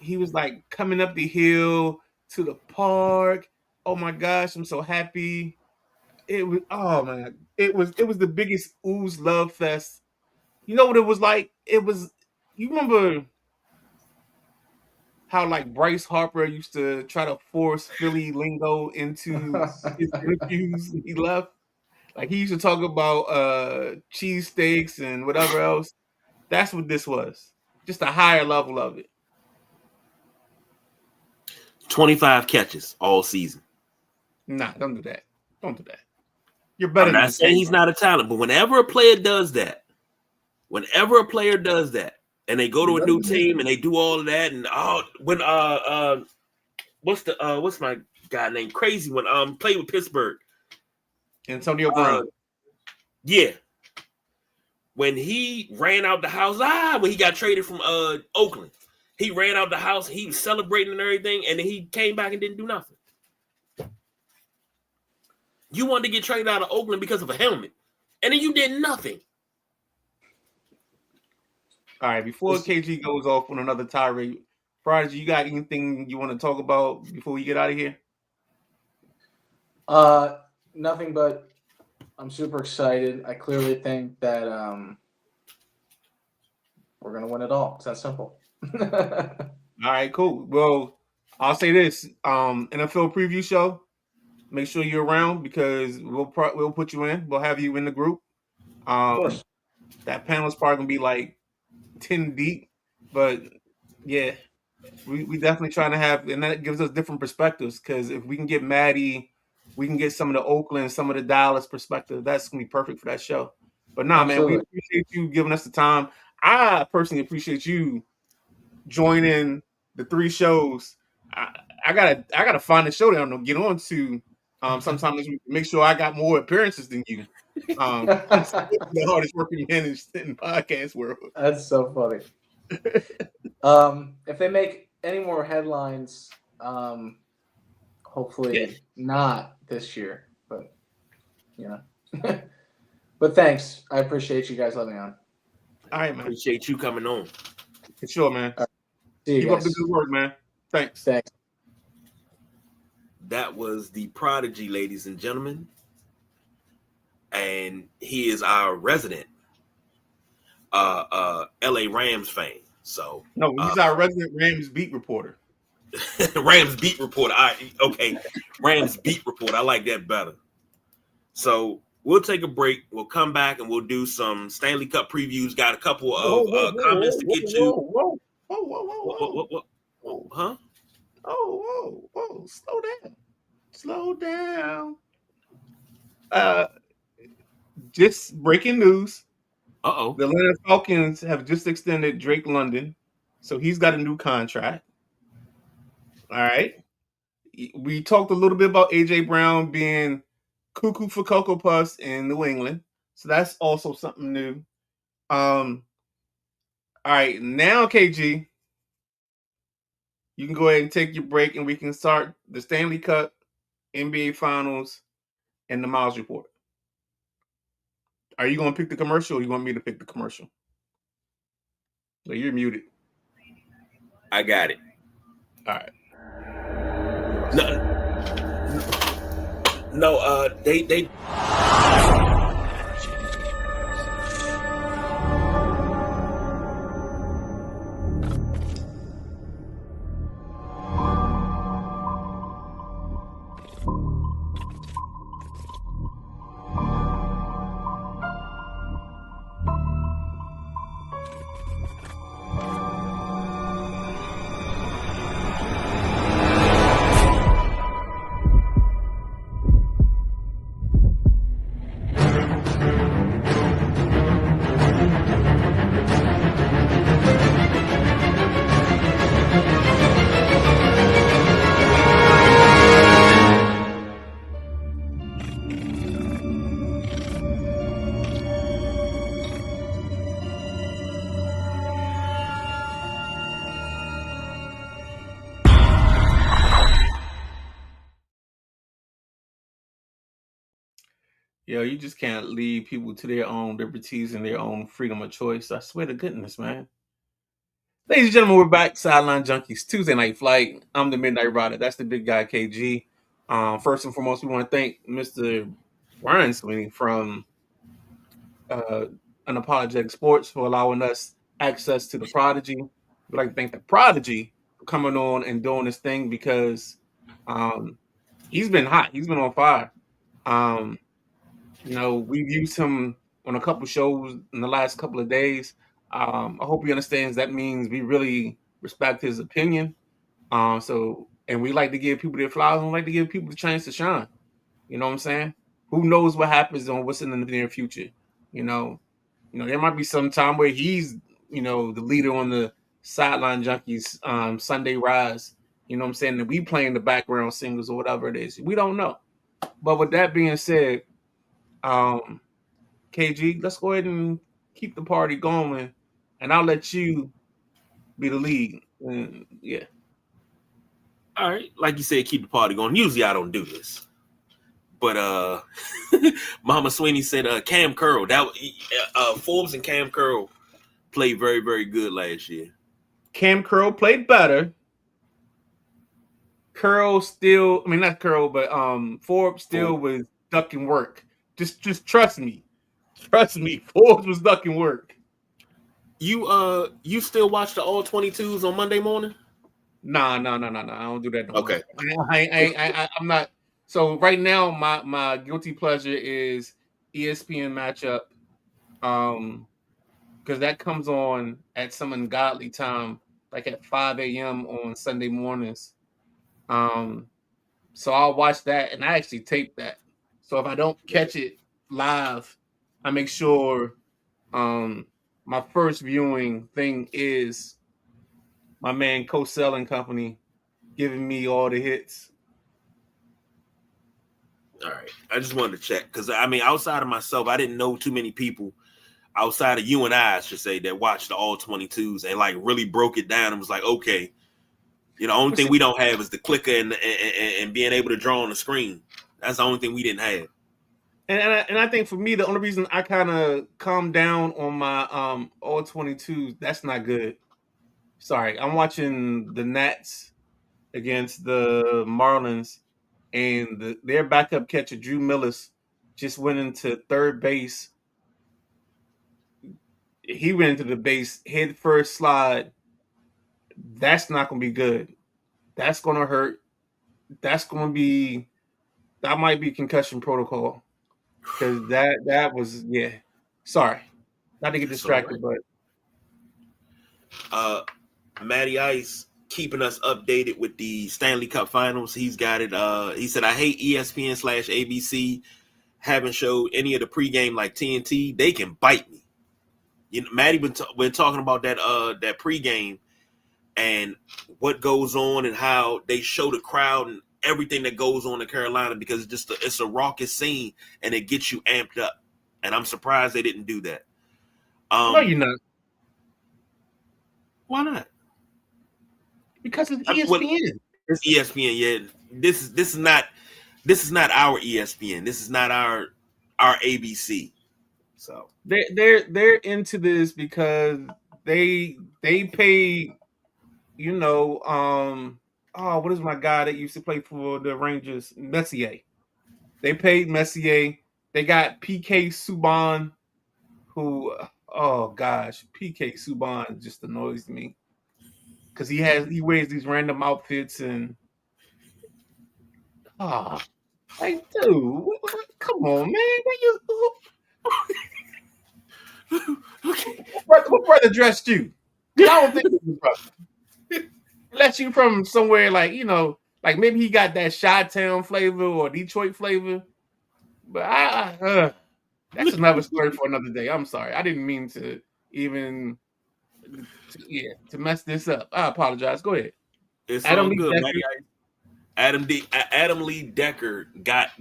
He was like coming up the hill to the park. Oh my gosh, I'm so happy. It was it was the biggest ooze love fest. You know what it was like? You remember how like Bryce Harper used to try to force Philly lingo into his interviews when he left? Like he used to talk about cheesesteaks and whatever else. That's what this was. Just a higher level of it. 25 catches all season. Nah, don't do that. Don't do that. You're better I'm than not saying he's not a talent, but whenever a player does that, and they go to a new team and they do all of that, and what's my guy named Crazy when played with Pittsburgh, Antonio Brown. Yeah, when he ran out the house, when he got traded from Oakland, he ran out the house, he was celebrating and everything, and then he came back and didn't do nothing. You wanted to get traded out of Oakland because of a helmet, and then you did nothing. All right, before KG goes off on another tirade, Prodigy, you got anything you want to talk about before we get out of here? Nothing, but I'm super excited. I clearly think that we're gonna win it all. It's that simple. All right, cool. Well, I'll say this: NFL preview show. Make sure you're around because we'll put you in. We'll have you in the group. Of course. That panel's probably gonna be like 10 deep, but yeah, we definitely trying to have, and that gives us different perspectives. Because if we can get Maddie, we can get some of the Oakland, some of the Dallas perspective. That's gonna be perfect for that show. But nah, Absolutely. man, we appreciate you giving us the time. I personally appreciate you joining the 3 shows. I gotta find a show that I'm gonna get on to. Sometime this week, make sure I got more appearances than you. I'm the hardest working man in podcast world. That's so funny. If they make any more headlines, hopefully not this year, but But thanks. I appreciate you guys letting me on. All right, man. Appreciate you coming on. For sure, man. See you Keep guys. up the good work, man. Thanks. That was the Prodigy, ladies and gentlemen. And he is our resident LA Rams fan. So no, he's our resident Rams beat reporter. Rams beat reporter. Rams beat reporter. I like that better. So we'll take a break. We'll come back and we'll do some Stanley Cup previews. Got a couple of comments to get to. Whoa. Huh? Whoa. Slow down. Just breaking news. Uh-oh. The Atlanta Falcons have just extended Drake London, so he's got a new contract. All right. We talked a little bit about A.J. Brown being cuckoo for Cocoa Puffs in New England, so that's also something new. All right, now KG, you can go ahead and take your break, and we can start the Stanley Cup, NBA Finals, and the Miles Report. Are you going to pick the commercial, or you want me to pick the commercial? So you're muted. I got it. All right. No, they Yo, you just can't leave people to their own liberties and their own freedom of choice. I swear to goodness, man. Ladies and gentlemen, we're back. Sideline Junkies, Tuesday Night Flight. I'm the Midnight Rider. That's the big guy, KG. First and foremost, we want to thank Mr. Brian Sweeney from Unapologetic Sports for allowing us access to the Prodigy. We'd like to thank the Prodigy for coming on and doing this thing because he's been hot. He's been on fire. We've used him on a couple shows in the last couple of days. I hope he understands that means we really respect his opinion. And we like to give people their flowers and we like to give people the chance to shine. You know what I'm saying? who knows what happens on what's in the near future. You know, there might be some time where he's, the leader on the sideline junkies Sunday Rise. You know what I'm saying? And we playing the background singles or whatever it is. We don't know. But with that being said, KG, let's go ahead and keep the party going, and I'll let you be the lead. And yeah. All right, like you said, keep the party going. Usually I don't do this, but Mama Sweeney said Cam Curl. That Forbes and Cam Curl played very, very good last year. Cam Curl played better. Curl still, I mean not Curl, but Forbes still was ducking work. Just trust me. Trust me, Forbes was ducking work. You still watch the all 22s on Monday morning? Nah. I don't do that no Okay. more. I'm not. So right now, my guilty pleasure is ESPN matchup, because that comes on at some ungodly time, like at 5 a.m. on Sunday mornings. So I'll watch that, and I actually tape that. So if I don't catch it live, I make sure my first viewing thing is my man Cosell and Company giving me all the hits. All right. I just wanted to check because I mean, outside of myself, I didn't know too many people outside of you and I should say, that watched the all 22s and like really broke it down and was like, okay, the only thing we don't have is the clicker and being able to draw on the screen. That's the only thing we didn't have. And I think for me, the only reason I kind of calmed down on my all 22s, that's not good. Sorry, I'm watching the Nats against the Marlins, and their backup catcher Drew Millis just went into third base. He went into the base head first slide. That's not going to be good. That's going to hurt. That might be concussion protocol, because that was, yeah. Sorry, not to get distracted, but Matty Ice keeping us updated with the Stanley Cup Finals. He's got it. He said, I hate ESPN/ABC haven't showed any of the pregame like TNT. They can bite me. Matty been talking about that pregame and what goes on and how they show the crowd and everything that goes on in Carolina, because it's a raucous scene and it gets you amped up. And I'm surprised they didn't do that. No, you're not. Why not? Because it's ESPN. It's ESPN. Yeah, this is not our ESPN. This is not our ABC. So they're into this because they pay, what is my guy that used to play for the Rangers, Messier. They paid Messier. They got PK Subban, who, oh gosh, PK Subban just annoys me because he wears these random outfits and like, dude, come on, man, okay. What brother dressed you? I don't think it's your brother. Unless you from somewhere like, like maybe he got that Chi-Town flavor or Detroit flavor. But that's another story for another day. I'm sorry. I didn't mean to even to mess this up. I apologize. Go ahead. It's Adam all good. Adam Lee Decker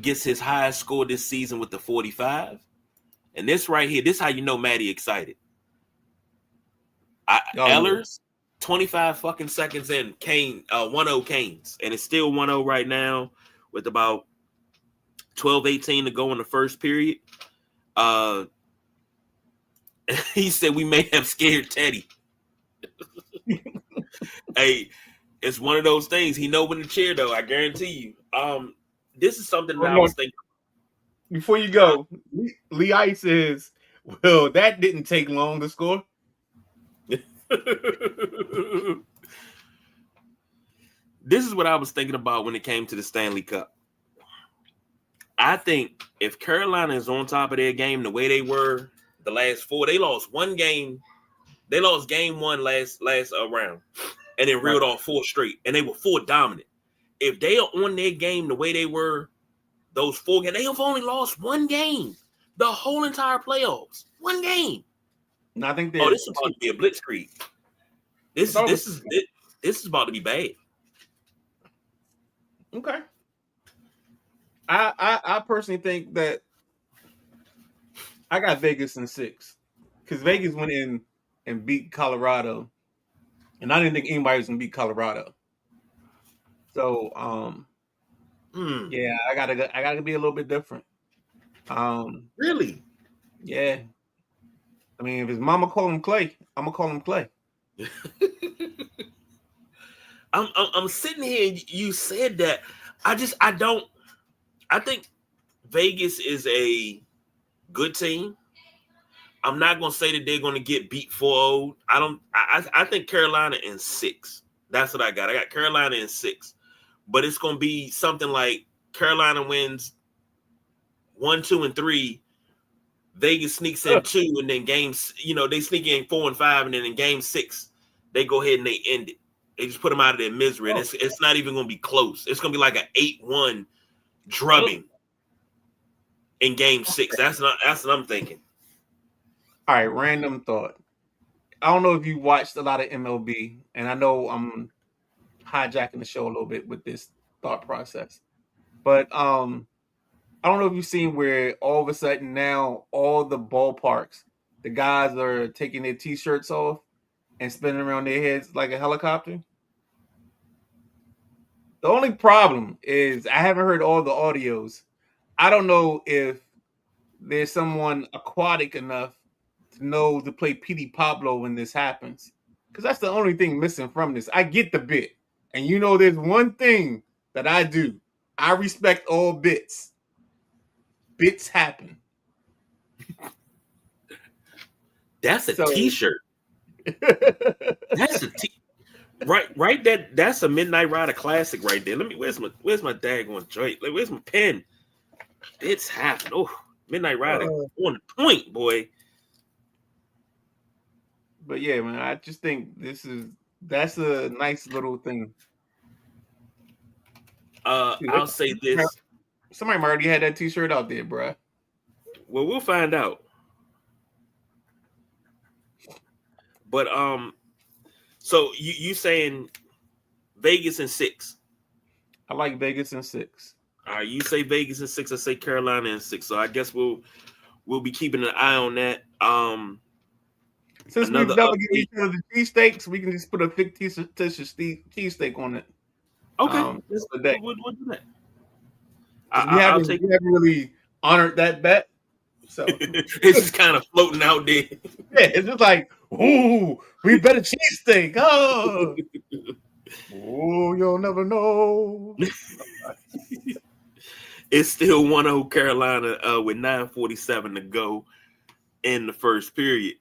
gets his highest score this season with the 45. And this right here, this is how you know Matty excited. Ellers, 25 fucking seconds in, Kane, 1-0 Canes. And it's still 1-0 right now with about 12-18 to go in the first period. He said we may have scared Teddy. Hey, it's one of those things. He know when to cheer, though. I guarantee you. This is something that I was thinking. Before you go, Lee Ice says, well, that didn't take long to score. This is what I was thinking about when it came to the Stanley Cup. I think if Carolina is on top of their game the way they were the last four, they lost one game. They lost game one last round and then reeled off four straight, and they were 4 dominant. If they are on their game the way they were those 4 games. They have only lost 1 game the whole entire playoffs. 1 game. No, I think Oh, this is about to be a blitzkrieg. This is about to be bad. Okay. I personally think that I got Vegas in 6 because Vegas went in and beat Colorado, and I didn't think anybody was gonna beat Colorado. So yeah, I gotta be a little bit different. Really? Yeah. I mean, if his mama call him Clay, I'm gonna call him Clay. I'm sitting here. You said that. I don't. I think Vegas is a good team. I'm not gonna say that they're gonna get beat 4-0. I think Carolina in 6. That's what I got. I got Carolina in 6, but it's gonna be something like Carolina wins 1, 2, and 3. Vegas sneaks in 2, and then games. They sneak in 4 and 5, and then in game 6, they go ahead and they end it. They just put them out of their misery, and it's not even gonna be close. It's gonna be like an 8-1 drubbing in game 6. That's what I'm thinking. All right, random thought. I don't know if you watched a lot of MLB, and I know I'm hijacking the show a little bit with this thought process, but I don't know if you've seen where all of a sudden now all the ballparks, the guys are taking their t-shirts off and spinning around their heads like a helicopter. The only problem is I haven't heard all the audios. I don't know if there's someone aquatic enough to know to play Petey Pablo when this happens. Because that's the only thing missing from this. I get the bit. And there's one thing that I do. I respect all bits. Bits happen. That's a t-shirt. That's a t. Right. That's a Midnight Rider classic right there. Where's my daggone joint? Where's my pen? It's happened. Oh, Midnight Rider on point, boy. But yeah, man, I just think that's a nice little thing. I'll say this. Somebody might already had that t-shirt out there, bro. Well, we'll find out. But so you saying Vegas in 6? I like Vegas in 6. All right, you say Vegas in 6. I say Carolina in 6. So I guess we'll be keeping an eye on that. Since we've never given each other the cheesesteaks, we can just put a fictitious cheesesteak on it. Okay, we'll do that. We haven't really honored that bet, so it's just kind of floating out there. Yeah, it's just like, ooh, we bet a cheesesteak. Oh, you'll never know. It's still 1-0 Carolina with 9:47 to go in the first period.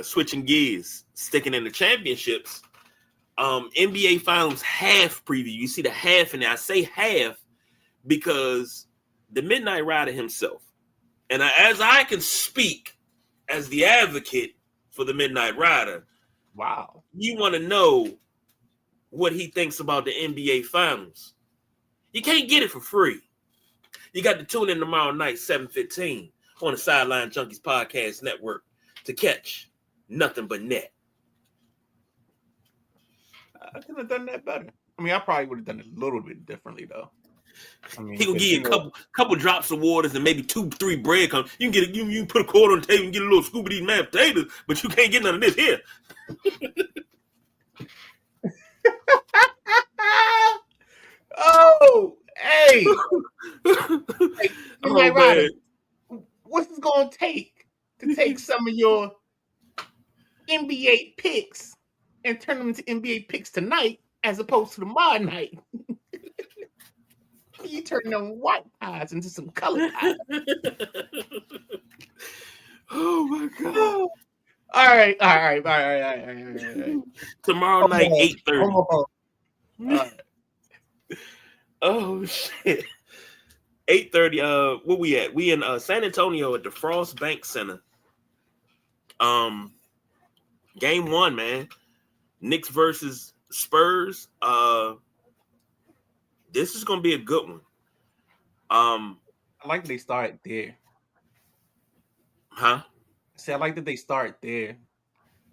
Switching gears, sticking in the championships. NBA Finals half preview. You see the half in there. I say half because the Midnight Rider himself, and as I can speak as the advocate for the Midnight Rider, wow, you want to know what he thinks about the NBA Finals. You can't get it for free. You got to tune in tomorrow night, 7:15, on the Sideline Junkies Podcast Network to catch nothing but net. I could have done that better. I mean, I probably would have done it a little bit differently, though. I mean, he will give you a couple drops of waters and maybe 2-3 breadcrumbs. You can get you can put a quarter on the table and get a little scoop of these mashed potatoes, but you can't get none of this here. Oh, hey, hey, Rider, what's it gonna take to take some of your NBA picks and turn them into NBA picks tonight, as opposed to tomorrow night? You turn them white pies into some colored pies. Oh my god! All right. Tomorrow night, 8:30. All right. Oh shit! 8:30. Where we at? We in San Antonio at the Frost Bank Center. Game 1, man. Knicks versus Spurs. This is gonna be a good one. I like that they start there. Huh? I like that they start there,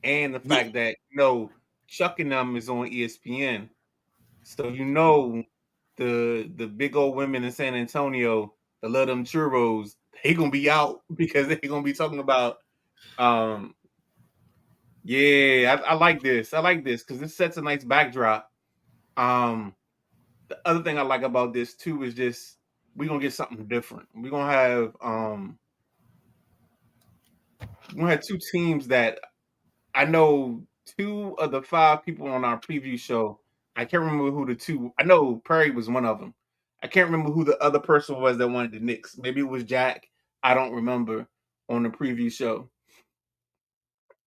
and the Yeah. fact that Chuck and them is on ESPN, so the big old women in San Antonio, the love them churros, they gonna be out because they gonna be talking about um yeah, I like this. I like this because this sets a nice backdrop. Um, the other thing I like about this too is just we're gonna get something different. We're gonna have two teams that I know two of the five people on our preview show. I can't remember who the two. I know Perry was one of them. I can't remember who the other person was that wanted the Knicks. Maybe it was Jack. I don't remember on the preview show.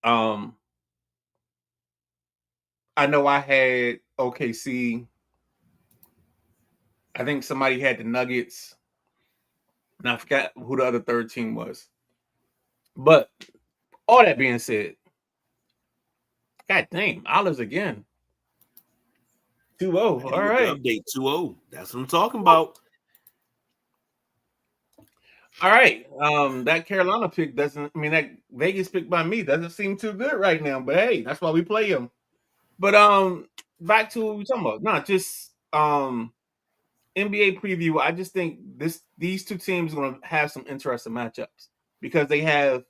Um, I know I had OKC. I think somebody had the Nuggets, and I forgot who the other third team was. But all that being said, God damn, Olives again. 2-0. All With the right. update 2-0. That's what I'm talking about. All right. That Carolina pick doesn't. I mean, that Vegas pick by me doesn't seem too good right now. But hey, that's why we play them. But back to what we talking about. Not just NBA preview. I just think these two teams are going to have some interesting matchups because they have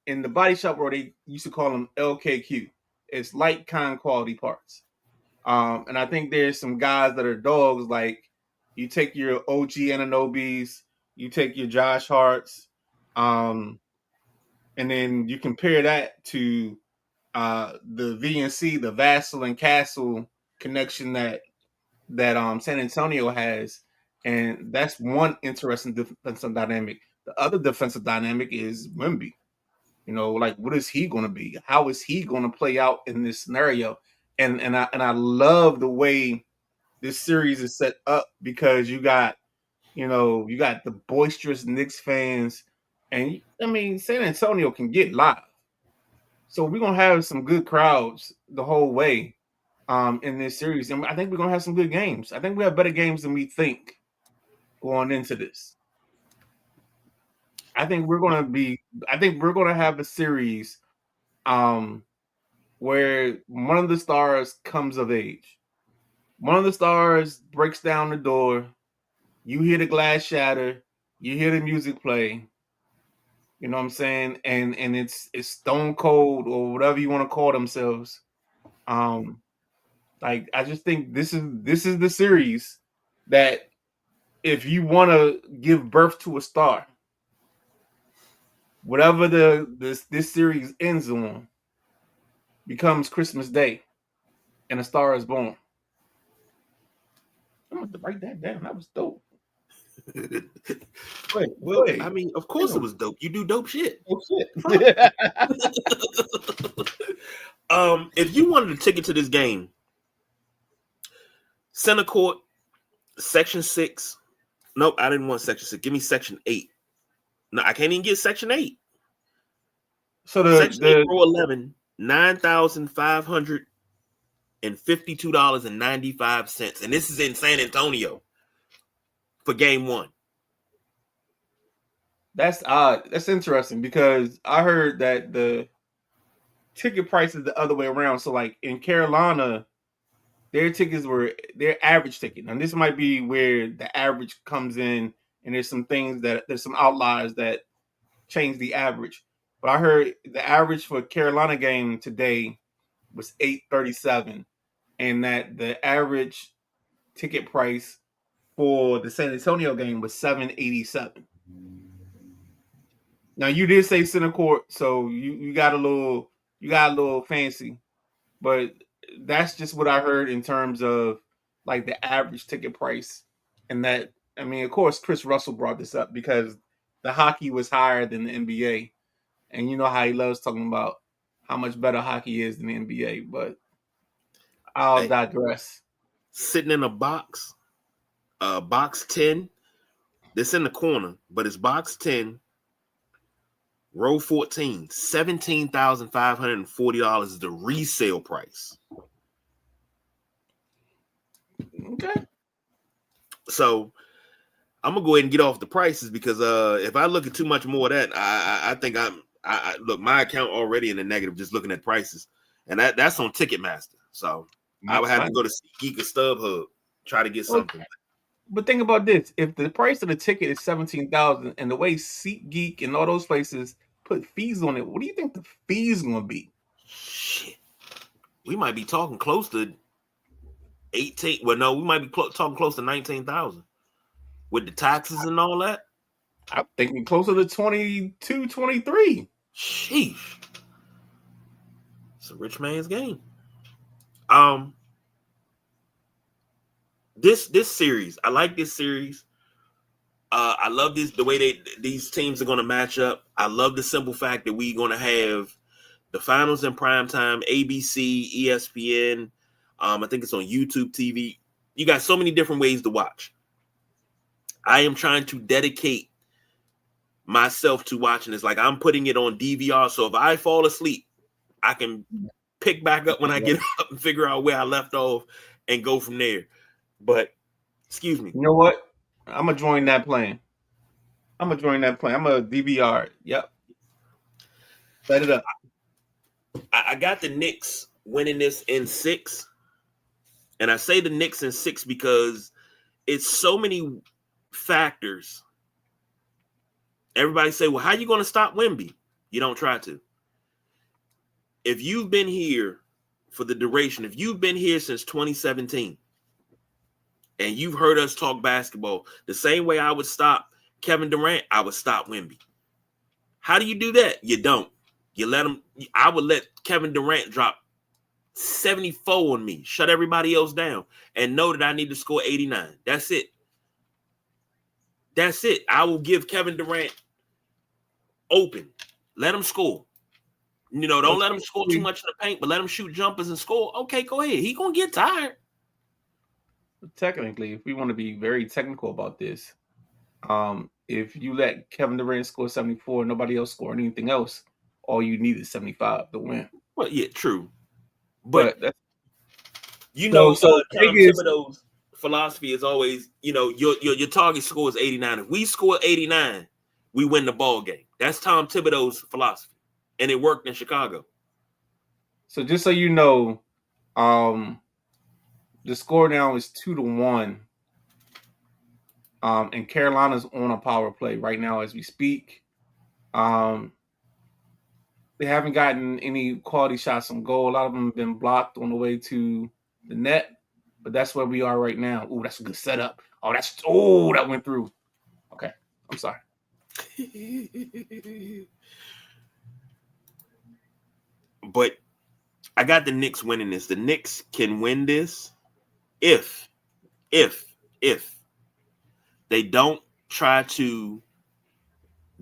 in the body shop where they used to call them LKQ. It's light kind quality parts. And I think there's some guys that are dogs. Like you take your OG Ananobis, you take your Josh Harts, and then you compare that to the VNC, the Vassal and Castle connection that San Antonio has, and that's one interesting defensive dynamic. The other defensive dynamic is Wemby. Like what is he going to be? How is he going to play out in this scenario? And I love the way this series is set up because you got the boisterous Knicks fans, and I mean San Antonio can get live, so we're gonna have some good crowds the whole way in this series, and I think we're gonna have some good games. I think we have better games than we think going into this. I think we're gonna be. I think we're gonna have a series um, where one of the stars comes of age. One of the stars breaks down the door. You hear the glass shatter. You hear the music play. You know what I'm saying? And it's Stone Cold or whatever you want to call themselves. Um, like I just think this is the series that if you want to give birth to a star, whatever this series ends on becomes Christmas Day and a star is born. I'm gonna write that down. That was dope. Wait, Well, wait. I mean, of course it was dope. You do dope shit. Oh shit. If you wanted a ticket to this game, center court, section 6. Nope, I didn't want section 6. Give me section 8. No, I can't even get section 8. So Section 8, the row 11, $9,552.95. And this is in San Antonio for game 1. that's odd. That's interesting because I heard that the ticket price is the other way around. So like in Carolina, their tickets were their average ticket. And this might be where the average comes in, and there's some outliers that change the average. But I heard the average for Carolina game today was $837, and that the average ticket price for the San Antonio game was $787. Now you did say center court, so you got a little fancy, but that's just what I heard in terms of like the average ticket price. And that I mean, of course, Chris Russell brought this up because the hockey was higher than the NBA, and you know how he loves talking about how much better hockey is than the NBA. But I'll Hey, digress. sitting in a box, box 10. This in the corner, but it's box 10, row 14, $17,540 is the resale price. Okay. So I'm gonna go ahead and get off the prices because if I look at too much more of that, I think I look, my account already in the negative just looking at prices, and that's on Ticketmaster. So I would have to go to SeatGeek or StubHub, try to get something. But think about this: if the price of the ticket is $17,000, and the way SeatGeek and all those places put fees on it, what do you think the fees gonna be? Shit, we might be talking close to 18. Well, no, we might be talking close to 19,000 with the taxes and all that. I'm thinking closer to 22, 23. Sheesh, it's a rich man's game. This series, I like this series. I love the way these teams are going to match up. I love the simple fact that we're going to have the finals in primetime, ABC, ESPN. I think it's on YouTube TV. You got so many different ways to watch. I am trying to dedicate myself to watching this. Like, I'm putting it on DVR, so if I fall asleep, I can pick back up when I get up and figure out where I left off and go from there. But, excuse me. You know what? I'm going to join that plan. I'm a DVR. Yep. Set it up. I got the Knicks winning this in 6. And I say the Knicks in 6 because it's so many factors. Everybody say, well, how are you going to stop Wemby? You don't try to. If you've been here for the duration, if you've been here since 2017, and you've heard us talk basketball, the same way I would stop Kevin Durant, I would stop Wemby. How do you do that? You don't. You let him. I would let Kevin Durant drop 74 on me, shut everybody else down, and know that I need to score 89. That's it. That's it. I will give Kevin Durant open. Let him score. Don't let him score too much in the paint, but let him shoot jumpers and score. Okay, go ahead. He gonna get tired. Technically, if we want to be very technical about this, if you let Kevin Durant score 74, nobody else score anything else, all you need is 75 to win. Well, yeah, true. But Tom Thibodeau's philosophy is always, your target score is 89. If we score 89, we win the ball game. That's Tom Thibodeau's philosophy, and it worked in Chicago. So just so you know, the score now is 2-1. And Carolina's on a power play right now as we speak. They haven't gotten any quality shots on goal. A lot of them have been blocked on the way to the net, but that's where we are right now. Oh, that's a good setup. That went through. Okay, I'm sorry. But I got the Knicks winning this. The Knicks can win this if they don't try to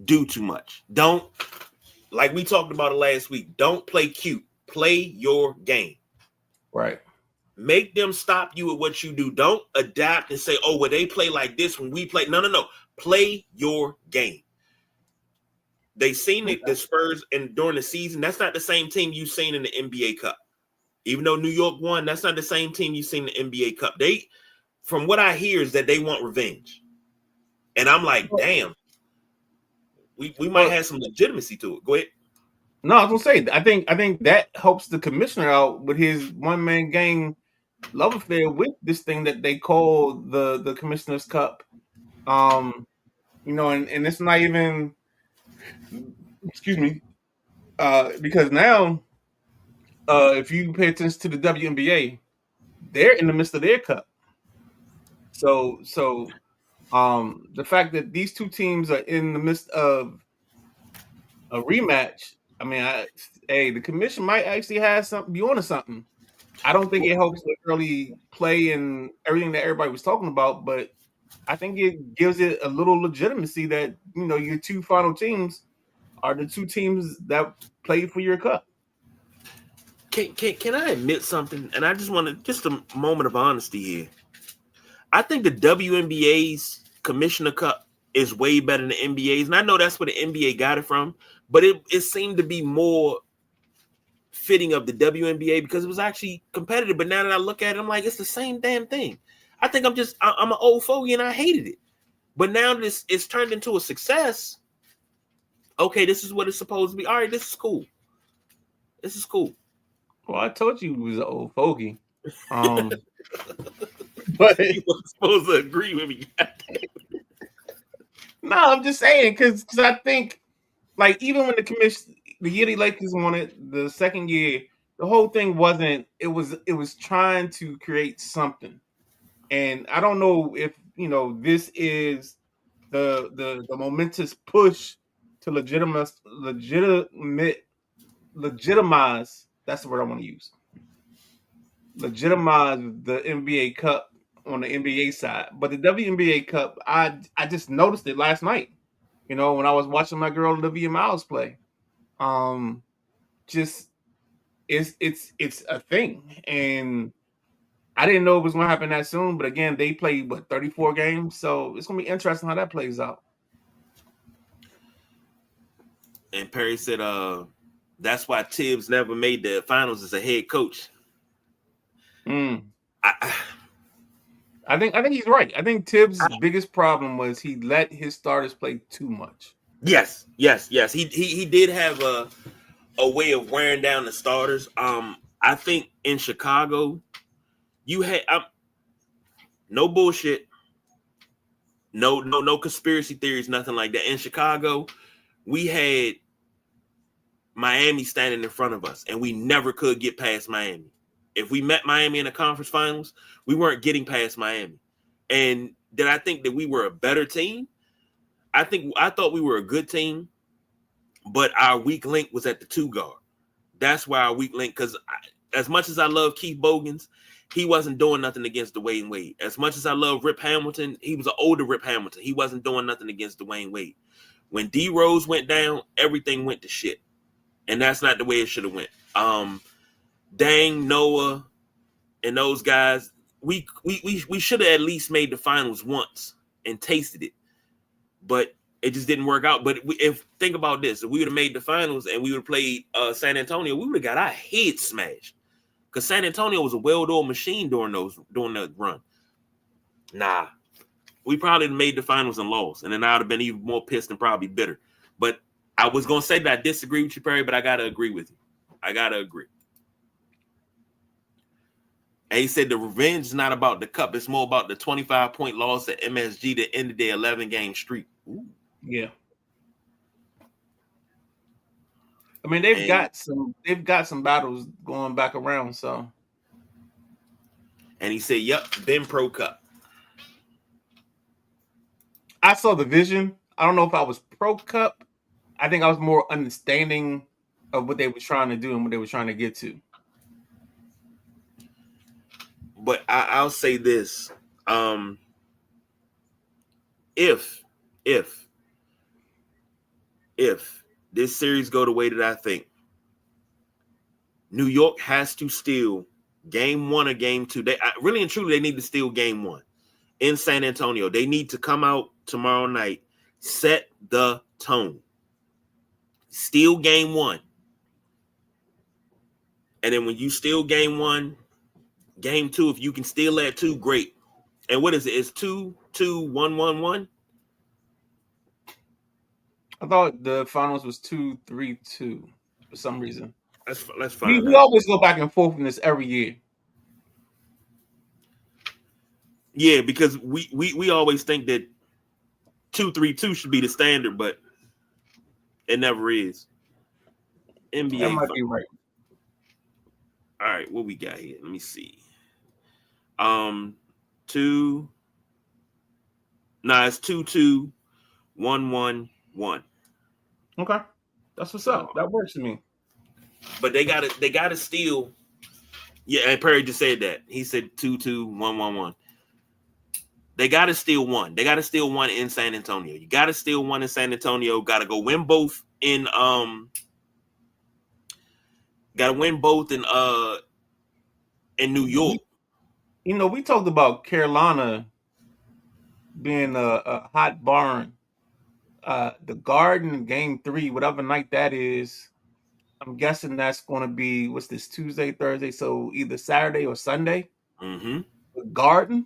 do too much. Don't, like we talked about it last week, don't play cute. Play your game. Right. Make them stop you at what you do. Don't adapt and say, oh, well, they play like this when we play. No. Play your game. They seen the Spurs and during the season. That's not the same team you've seen in the NBA Cup. Even though New York won, that's not the same team you've seen in the NBA Cup. From what I hear, is that they want revenge. And I'm like, damn, we might have some legitimacy to it. Go ahead. No, I was gonna say, I think that helps the commissioner out with his one-man gang love affair with this thing that they call the Commissioner's Cup. And it's not even, excuse me, because now, if you pay attention to the WNBA, they're in the midst of their cup. So the fact that these two teams are in the midst of a rematch, I mean, the commission might actually have something, be onto something. I don't think it helps with early play and everything that everybody was talking about, but I think it gives it a little legitimacy that, your two final teams are the two teams that played for your cup. Can I admit something? And I just want just a moment of honesty here. I think the WNBA's Commissioner Cup is way better than the NBA's. And I know that's where the NBA got it from, but it seemed to be more fitting of the WNBA because it was actually competitive. But now that I look at it, I'm like, it's the same damn thing. I think I'm an old fogey and I hated it. But now this it's turned into a success. Okay, this is what it's supposed to be. All right, this is cool. This is cool. Well, I told you he was an old fogey. But You were supposed to agree with me. no, I'm just saying because I think like even when the year the Lakers won it, the second year, the whole thing wasn't. It was trying to create something, and I don't know if this is the momentous push to legitimize. That's the word I want to use. Legitimize the NBA Cup on the NBA side, but the WNBA Cup, I just noticed it last night. When I was watching my girl Olivia Miles play, um, just it's a thing, and I didn't know it was going to happen that soon. But again, they played 34 games, so it's going to be interesting how that plays out. And Perry said, that's why Tibbs never made the finals as a head coach. I think he's right. I think Tibbs' biggest problem was he let his starters play too much. Yes. He did have a way of wearing down the starters. I think in Chicago, you had no bullshit, no conspiracy theories, nothing like that. In Chicago, we had Miami standing in front of us, and we never could get past Miami. If we met Miami in the conference finals, we weren't getting past Miami. And did I think that we were a better team? I thought we were a good team, but our weak link was at the 2 guard. That's why our weak link, because as much as I love Keith Bogans, he wasn't doing nothing against Dwayne Wade. As much as I love Rip Hamilton, he was an older Rip Hamilton. He wasn't doing nothing against Dwayne Wade. When D Rose went down, everything went to shit. And that's not the way it should have went. Dang, Noah, and those guys, we should have at least made the finals once and tasted it. But it just didn't work out. But if think about this, if we would have made the finals and we would have played San Antonio, we would have got our heads smashed. Because San Antonio was a well-oiled machine during that run. Nah. We probably made the finals and lost. And then I would have been even more pissed and probably bitter. But I was going to say that I disagree with you, Perry, but I got to agree with you. I got to agree. And he said the revenge is not about the cup. It's more about the 25-point loss at MSG that ended their 11-game streak. Ooh. Yeah. I mean, they've got some battles going back around, so. And he said, yep, Ben Pro Cup. I saw the vision. I don't know if I was pro cup. I think I was more understanding of what they were trying to do and what they were trying to get to. But I'll say this. If this series go the way that I think, New York has to steal game 1 or game 2. Really and truly, they need to steal game 1 in San Antonio. They need to come out tomorrow night, set the tone, steal game 1. And then when you steal game 1, game 2, if you can steal that 2, great. And what is it? It's 2-2-1-1-1. I thought the finals was 2-3-2 for some reason. Let's find We always go back and forth in this every year. Yeah, because we always think that 2-3-2 should be the standard, but it never is. NBA. That might be right. All right, what we got here? Let me see. 2. Nah, it's 2-2-1-1-1. Okay, that's what's up. That works for me. But they gotta steal. Yeah, and Perry just said that. He said 2-2-1-1-1. They gotta steal one. They gotta steal one in San Antonio. You gotta steal one in San Antonio. Gotta go win both in gotta win both in New York. We talked about Carolina being a hot barn. The Garden game 3, whatever night that is, I'm guessing that's going to be, what's this, Tuesday, Thursday? So either Saturday or Sunday. Mm-hmm. The Garden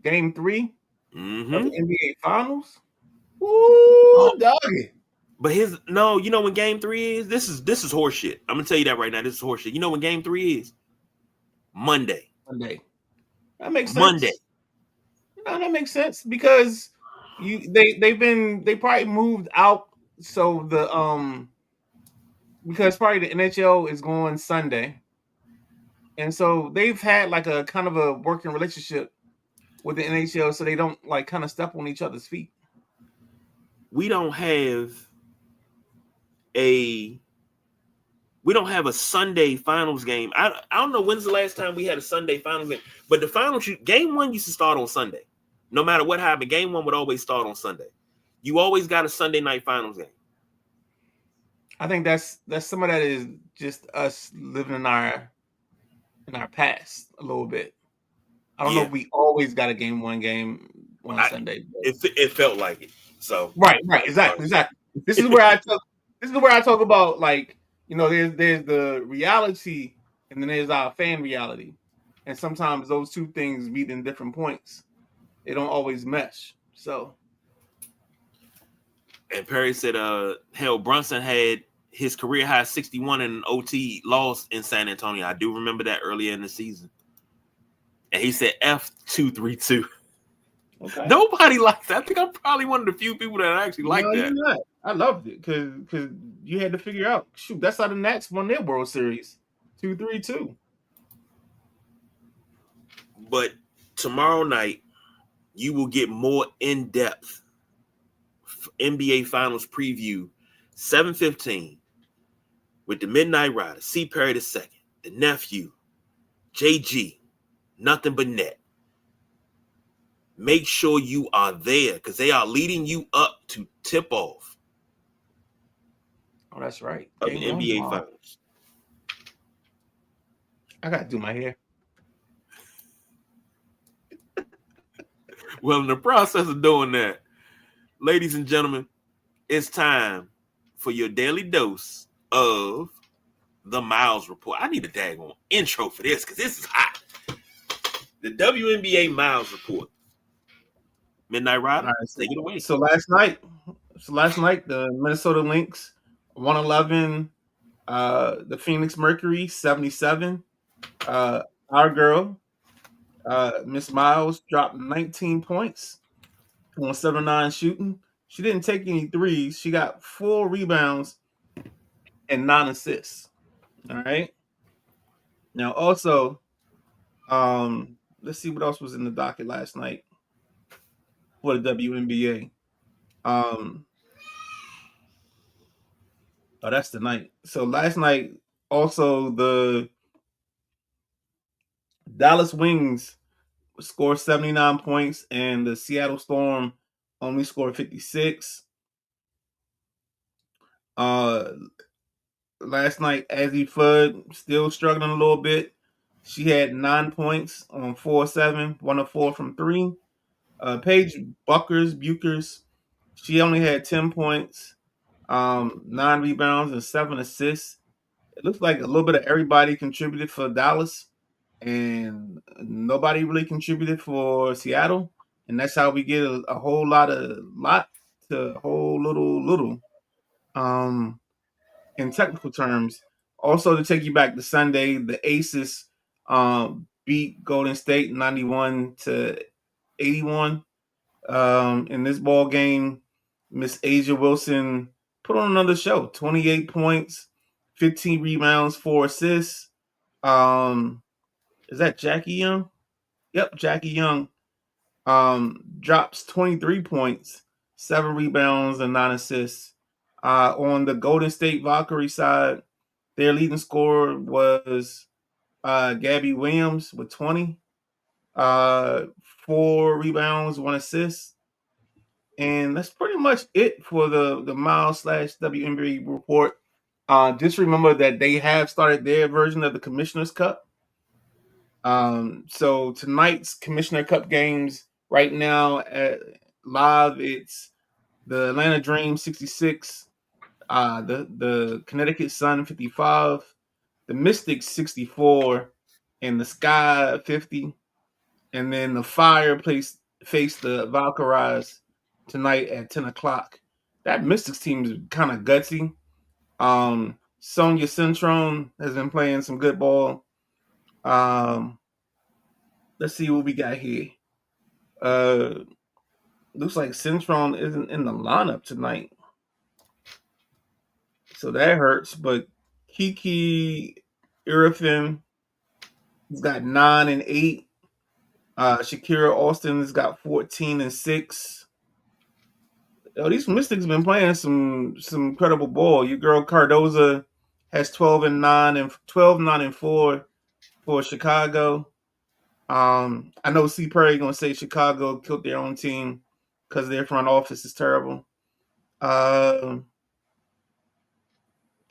game 3. of Mm-hmm. the NBA Finals. Ooh, doggy. But you know when game 3 is? This is horseshit. I'm gonna tell you that right now. This is horseshit. You know when game 3 is? Monday. Monday. That makes Monday. sense. No, that makes sense because they probably moved out so because probably the NHL is going Sunday. And so they've had like a kind of a working relationship with the NHL so they don't like kind of step on each other's feet. We don't have a Sunday finals game. I don't know when's the last time we had a Sunday finals game, but the finals game 1 used to start on Sunday. No matter what happened, game 1 would always start on Sunday. You always got a Sunday night finals game. I think that's some of that is just us living in our past a little bit. I don't know if we always got a game 1 game on Sunday. It felt like it. So right, exactly. This is where I talk about like, you know, there's the reality and then there's our fan reality. And sometimes those two things meet in different points. They don't always mesh. So and Perry said hell, Brunson had his career high 61 in OT loss in San Antonio. I do remember that earlier in the season. And he said F232. Okay. Nobody likes that. I think I'm probably one of the few people that actually like that. You're not. I loved it because you had to figure out, shoot, that's how the Nats won their World Series. 2-3-2. But tomorrow night, you will get more in-depth NBA Finals preview, 7:15, with the Midnight Rider, C. Perry II, the nephew, JG, nothing but net. Make sure you are there because they are leading you up to tip-off. Oh, that's right. Of the NBA Finals. I got to do my hair. Well, in the process of doing that, ladies and gentlemen, it's time for your daily dose of the Miles Report. I need a daggone intro for this because this is hot. The WNBA Miles Report. Midnight Rider, take it away. So last night, the Minnesota Lynx 111, the Phoenix Mercury 77. Our girl, Miss Miles, dropped 19 points on 7-9 shooting. She didn't take any threes. She got 4 rebounds and 9 assists. All right. Now, also, let's see what else was in the docket last night for the WNBA. Oh, that's the night. So last night, also the Dallas Wings scored 79 points, and the Seattle Storm only scored 56. Last night, Azzy Fudd still struggling a little bit. She had 9 points on 4-7, 1 of 4 from 3. Paige Buckers, she only had 10 points, 9 rebounds, and 7 assists. It looks like a little bit of everybody contributed for Dallas, and nobody really contributed for Seattle. And that's how we get a whole lot to a whole little. In technical terms. Also, to take you back to Sunday, the Aces beat Golden State 91-81. In this ball game, Miss Asia Wilson put on another show. 28 points, 15 rebounds, 4 assists. Is that Jackie Young? Yep, Jackie Young drops 23 points, 7 rebounds, and 9 assists. On the Golden State Valkyrie side, their leading scorer was Gabby Williams with 20, 4 rebounds, 1 assist. And that's pretty much it for the Miles / WNBA report. Just remember that they have started their version of the Commissioner's Cup. So tonight's Commissioner Cup games right now live, it's the Atlanta Dream 66, the Connecticut Sun 55, the Mystics 64, and the Sky 50. And then the Fire plays face the Valkyries tonight at 10 o'clock. That Mystics team is kind of gutsy. Sonya Centron has been playing some good ball. Let's see what we got here. Looks like Centron isn't in the lineup tonight, so that hurts. But Kiki Irfin has got 9 and 8. Shakira Austin's got 14 and 6. Yo, these Mystics have been playing some incredible ball. Your girl Cardoza has 12 and 9 and 12, 9 and 4 for Chicago. I know C. Perry gonna say Chicago killed their own team because their front office is terrible.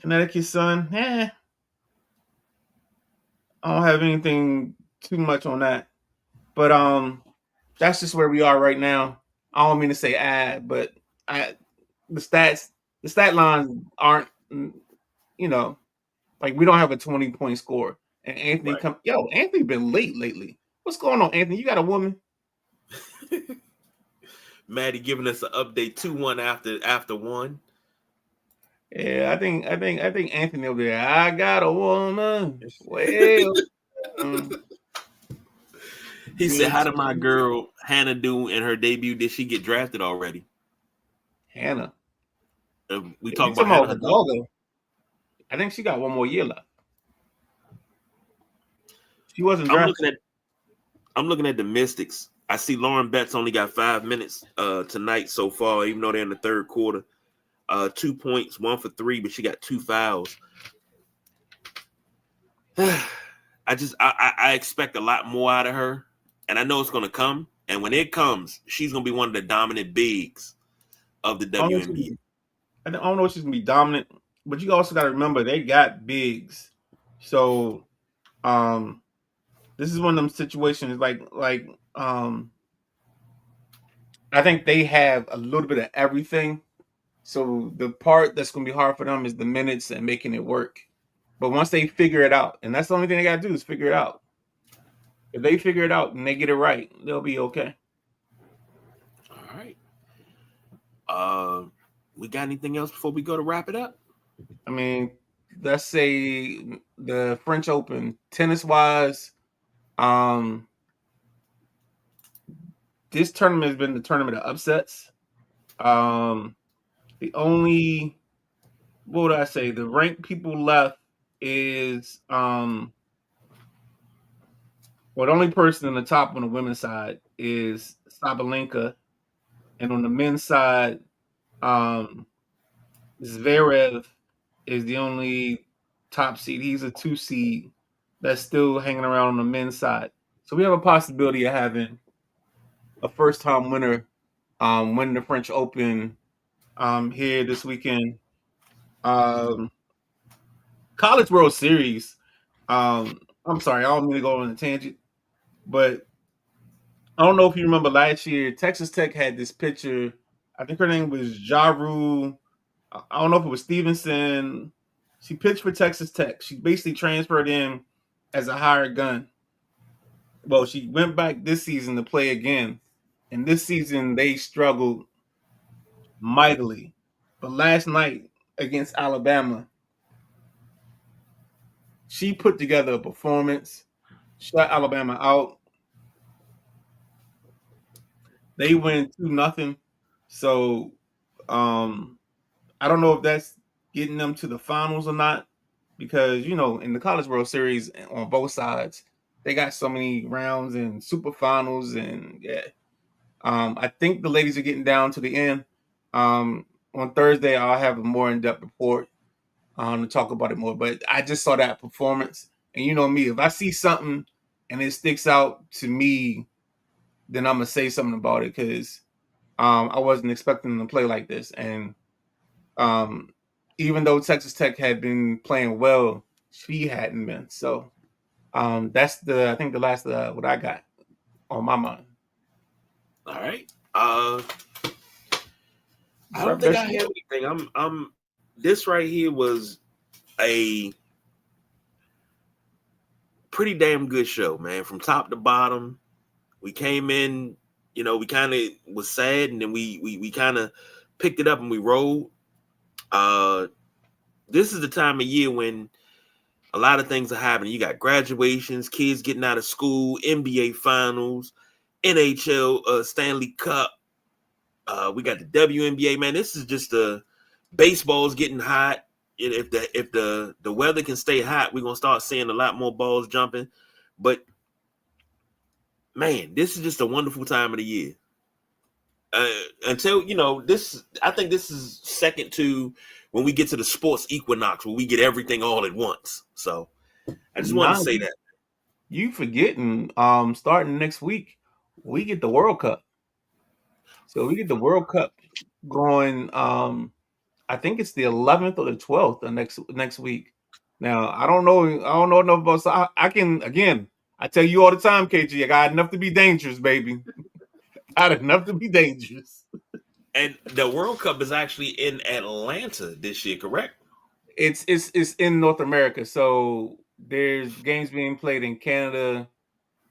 Connecticut Sun, I don't have anything too much on that. But that's just where we are right now. I don't mean to say but the stat lines aren't, like we don't have a 20-point score. And Anthony Anthony been late lately. What's going on, Anthony? You got a woman? Maddie giving us an update 2-1 after one. Yeah, I think Anthony over there. I got a woman. Well, he said, "How did my girl Hannah do in her debut? Did she get drafted already?" Hannah. We talking about Hannah Hidalgo. I think she got one more year left. She wasn't drafted. I'm looking at the Mystics. I see Lauren Betts only got 5 minutes tonight so far, even though they're in the third quarter. 2 points, 1 for 3, but she got 2 fouls. I expect a lot more out of her, and I know it's going to come. And when it comes, she's going to be one of the dominant bigs of the WNBA. I don't know if she's going to be dominant, but you also got to remember they got bigs. So, this is one of them situations like I think they have a little bit of everything. So the part that's going to be hard for them is the minutes and making it work. But once they figure it out, and that's the only thing they got to do is figure it out. If they figure it out and they get it right, they'll be okay. All right. We got anything else before we go to wrap it up? I mean, let's say the French Open, tennis-wise, this tournament has been the tournament of upsets. The only, what would I say? The ranked people left is the only person in the top on the women's side is Sabalenka, and on the men's side, Zverev is the only top seed. He's a 2 seed that's still hanging around on the men's side. So we have a possibility of having a first-time winner win the French Open here this weekend. College World Series. I'm sorry, I don't mean to go on a tangent, but I don't know if you remember last year, Texas Tech had this pitcher. I think her name was Jaru. I don't know if it was Stevenson. She pitched for Texas Tech. She basically transferred in as a hired gun. Well, she went back this season to play again. And this season, they struggled mightily. But last night against Alabama, she put together a performance, shut Alabama out. They win 2-0. So I don't know if that's getting them to the finals or not, because in the College World Series on both sides, they got so many rounds and super finals, and I think the ladies are getting down to the end. On Thursday, I'll have a more in-depth report to talk about it more. But I just saw that performance, and you know me, if I see something and it sticks out to me, then I'm gonna say something about it, because I wasn't expecting them to play like this. And even though Texas Tech had been playing well, she hadn't been. So that's I think the last what I got on my mind. All right. I don't think I have anything. This right here was a pretty damn good show, man. From top to bottom, we came in we kind of was sad, and then we kind of picked it up and we rolled. This is the time of year when a lot of things are happening. You got graduations, kids getting out of school, NBA finals, NHL, Stanley Cup. We got the WNBA. Man, this is just baseball's getting hot. And if the weather can stay hot, we're gonna start seeing a lot more balls jumping. But man, this is just a wonderful time of the year. Until this, I think this is second to when we get to the sports equinox, where we get everything all at once. So I just wanted to say that. You forgetting, starting next week, we get the World Cup. So we get the World Cup going. I think it's the 11th or the 12th of next week. Now I don't know enough about. So I can again. I tell you all the time, KG. I got enough to be dangerous, baby. I got enough to be dangerous. And the World Cup is actually in Atlanta this year, correct? It's in North America. So there's games being played in Canada,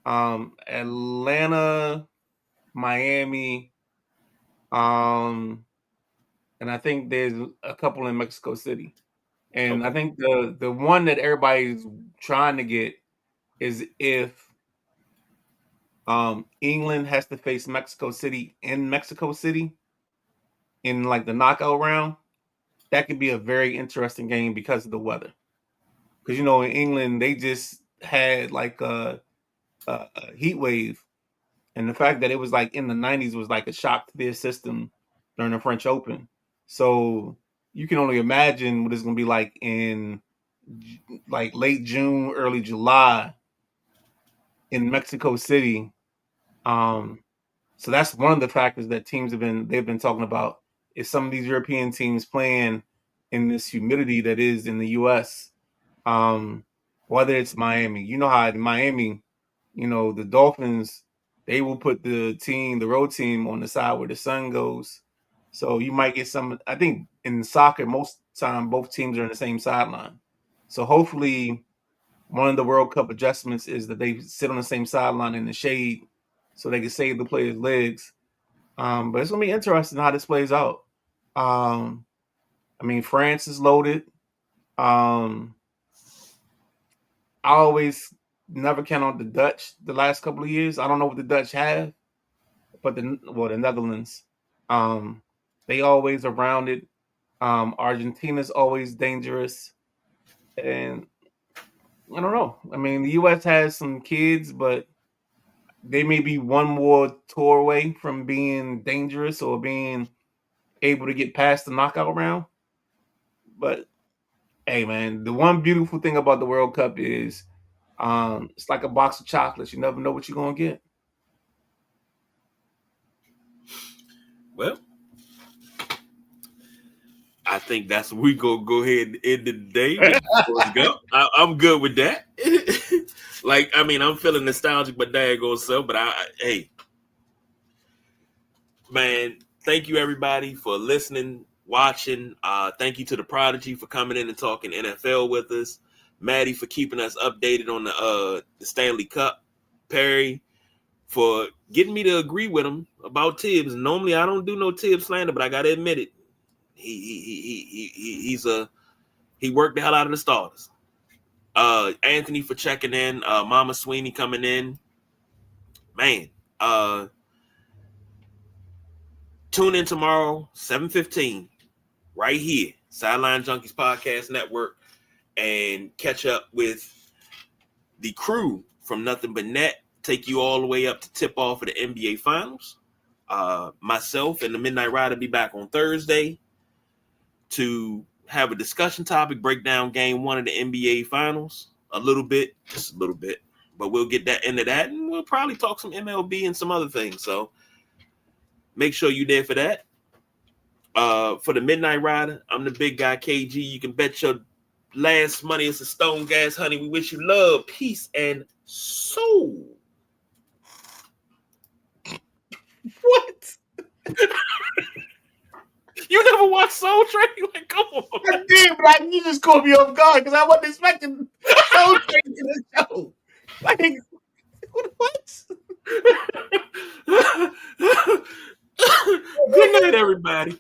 Atlanta, Miami, and I think there's a couple in Mexico City. And I think the one that everybody's trying to get is if England has to face Mexico City in Mexico City in like the knockout round. That could be a very interesting game because of the weather. Because in England they just had like a heat wave, and the fact that it was like in the 90s was like a shock to their system during the French Open. So you can only imagine what it's going to be like in like late June, early July in Mexico City. So that's one of the factors that teams they've been talking about is some of these European teams playing in this humidity that is in the U.S. Whether it's Miami, you know how in Miami, the Dolphins, they will put the road team on the side where the sun goes. So you might get I think in soccer, most time, both teams are in the same sideline. So hopefully one of the World Cup adjustments is that they sit on the same sideline in the shade so they can save the players' legs. But it's going to be interesting how this plays out. I mean, France is loaded. I always never count on the Dutch the last couple of years. I don't know what the Dutch have, but the Netherlands, they always are rounded. Argentina's always dangerous. And I don't know. I mean, the U.S. has some kids, but they may be one more tour away from being dangerous or being able to get past the knockout round. But hey, man, the one beautiful thing about the World Cup is it's like a box of chocolates. You never know what you're gonna get. Well, I think that's what we gonna go ahead and end the day. Let's go. I'm good with that. Like, I mean, I'm feeling nostalgic, but daggone so. But hey, man, thank you everybody for listening, watching. Thank you to the Prodigy for coming in and talking NFL with us. Maddie for keeping us updated on the Stanley Cup. Perry for getting me to agree with him about Tibbs. Normally I don't do no Tibbs slander, but I gotta admit it. He worked the hell out of the starters. Anthony for checking in. Mama Sweeney coming in. Man, tune in tomorrow, 7:15, right here, Sideline Junkies Podcast Network, and catch up with the crew from Nothing But Net. Take you all the way up to tip off of the NBA Finals. Myself and the Midnight Rider be back on Thursday to have a discussion topic, break down game one of the NBA Finals just a little bit. But we'll get that into that, and we'll probably talk some MLB and some other things. So make sure you're there for that. For the Midnight Rider, I'm the big guy, KG. You can bet your last money it's a stone gas, honey. We wish you love, peace, and soul. What? You never watched Soul Train? Like, come on. I did, but you just caught me off guard because I wasn't expecting Soul Train in the show. Like, what? Good night, everybody.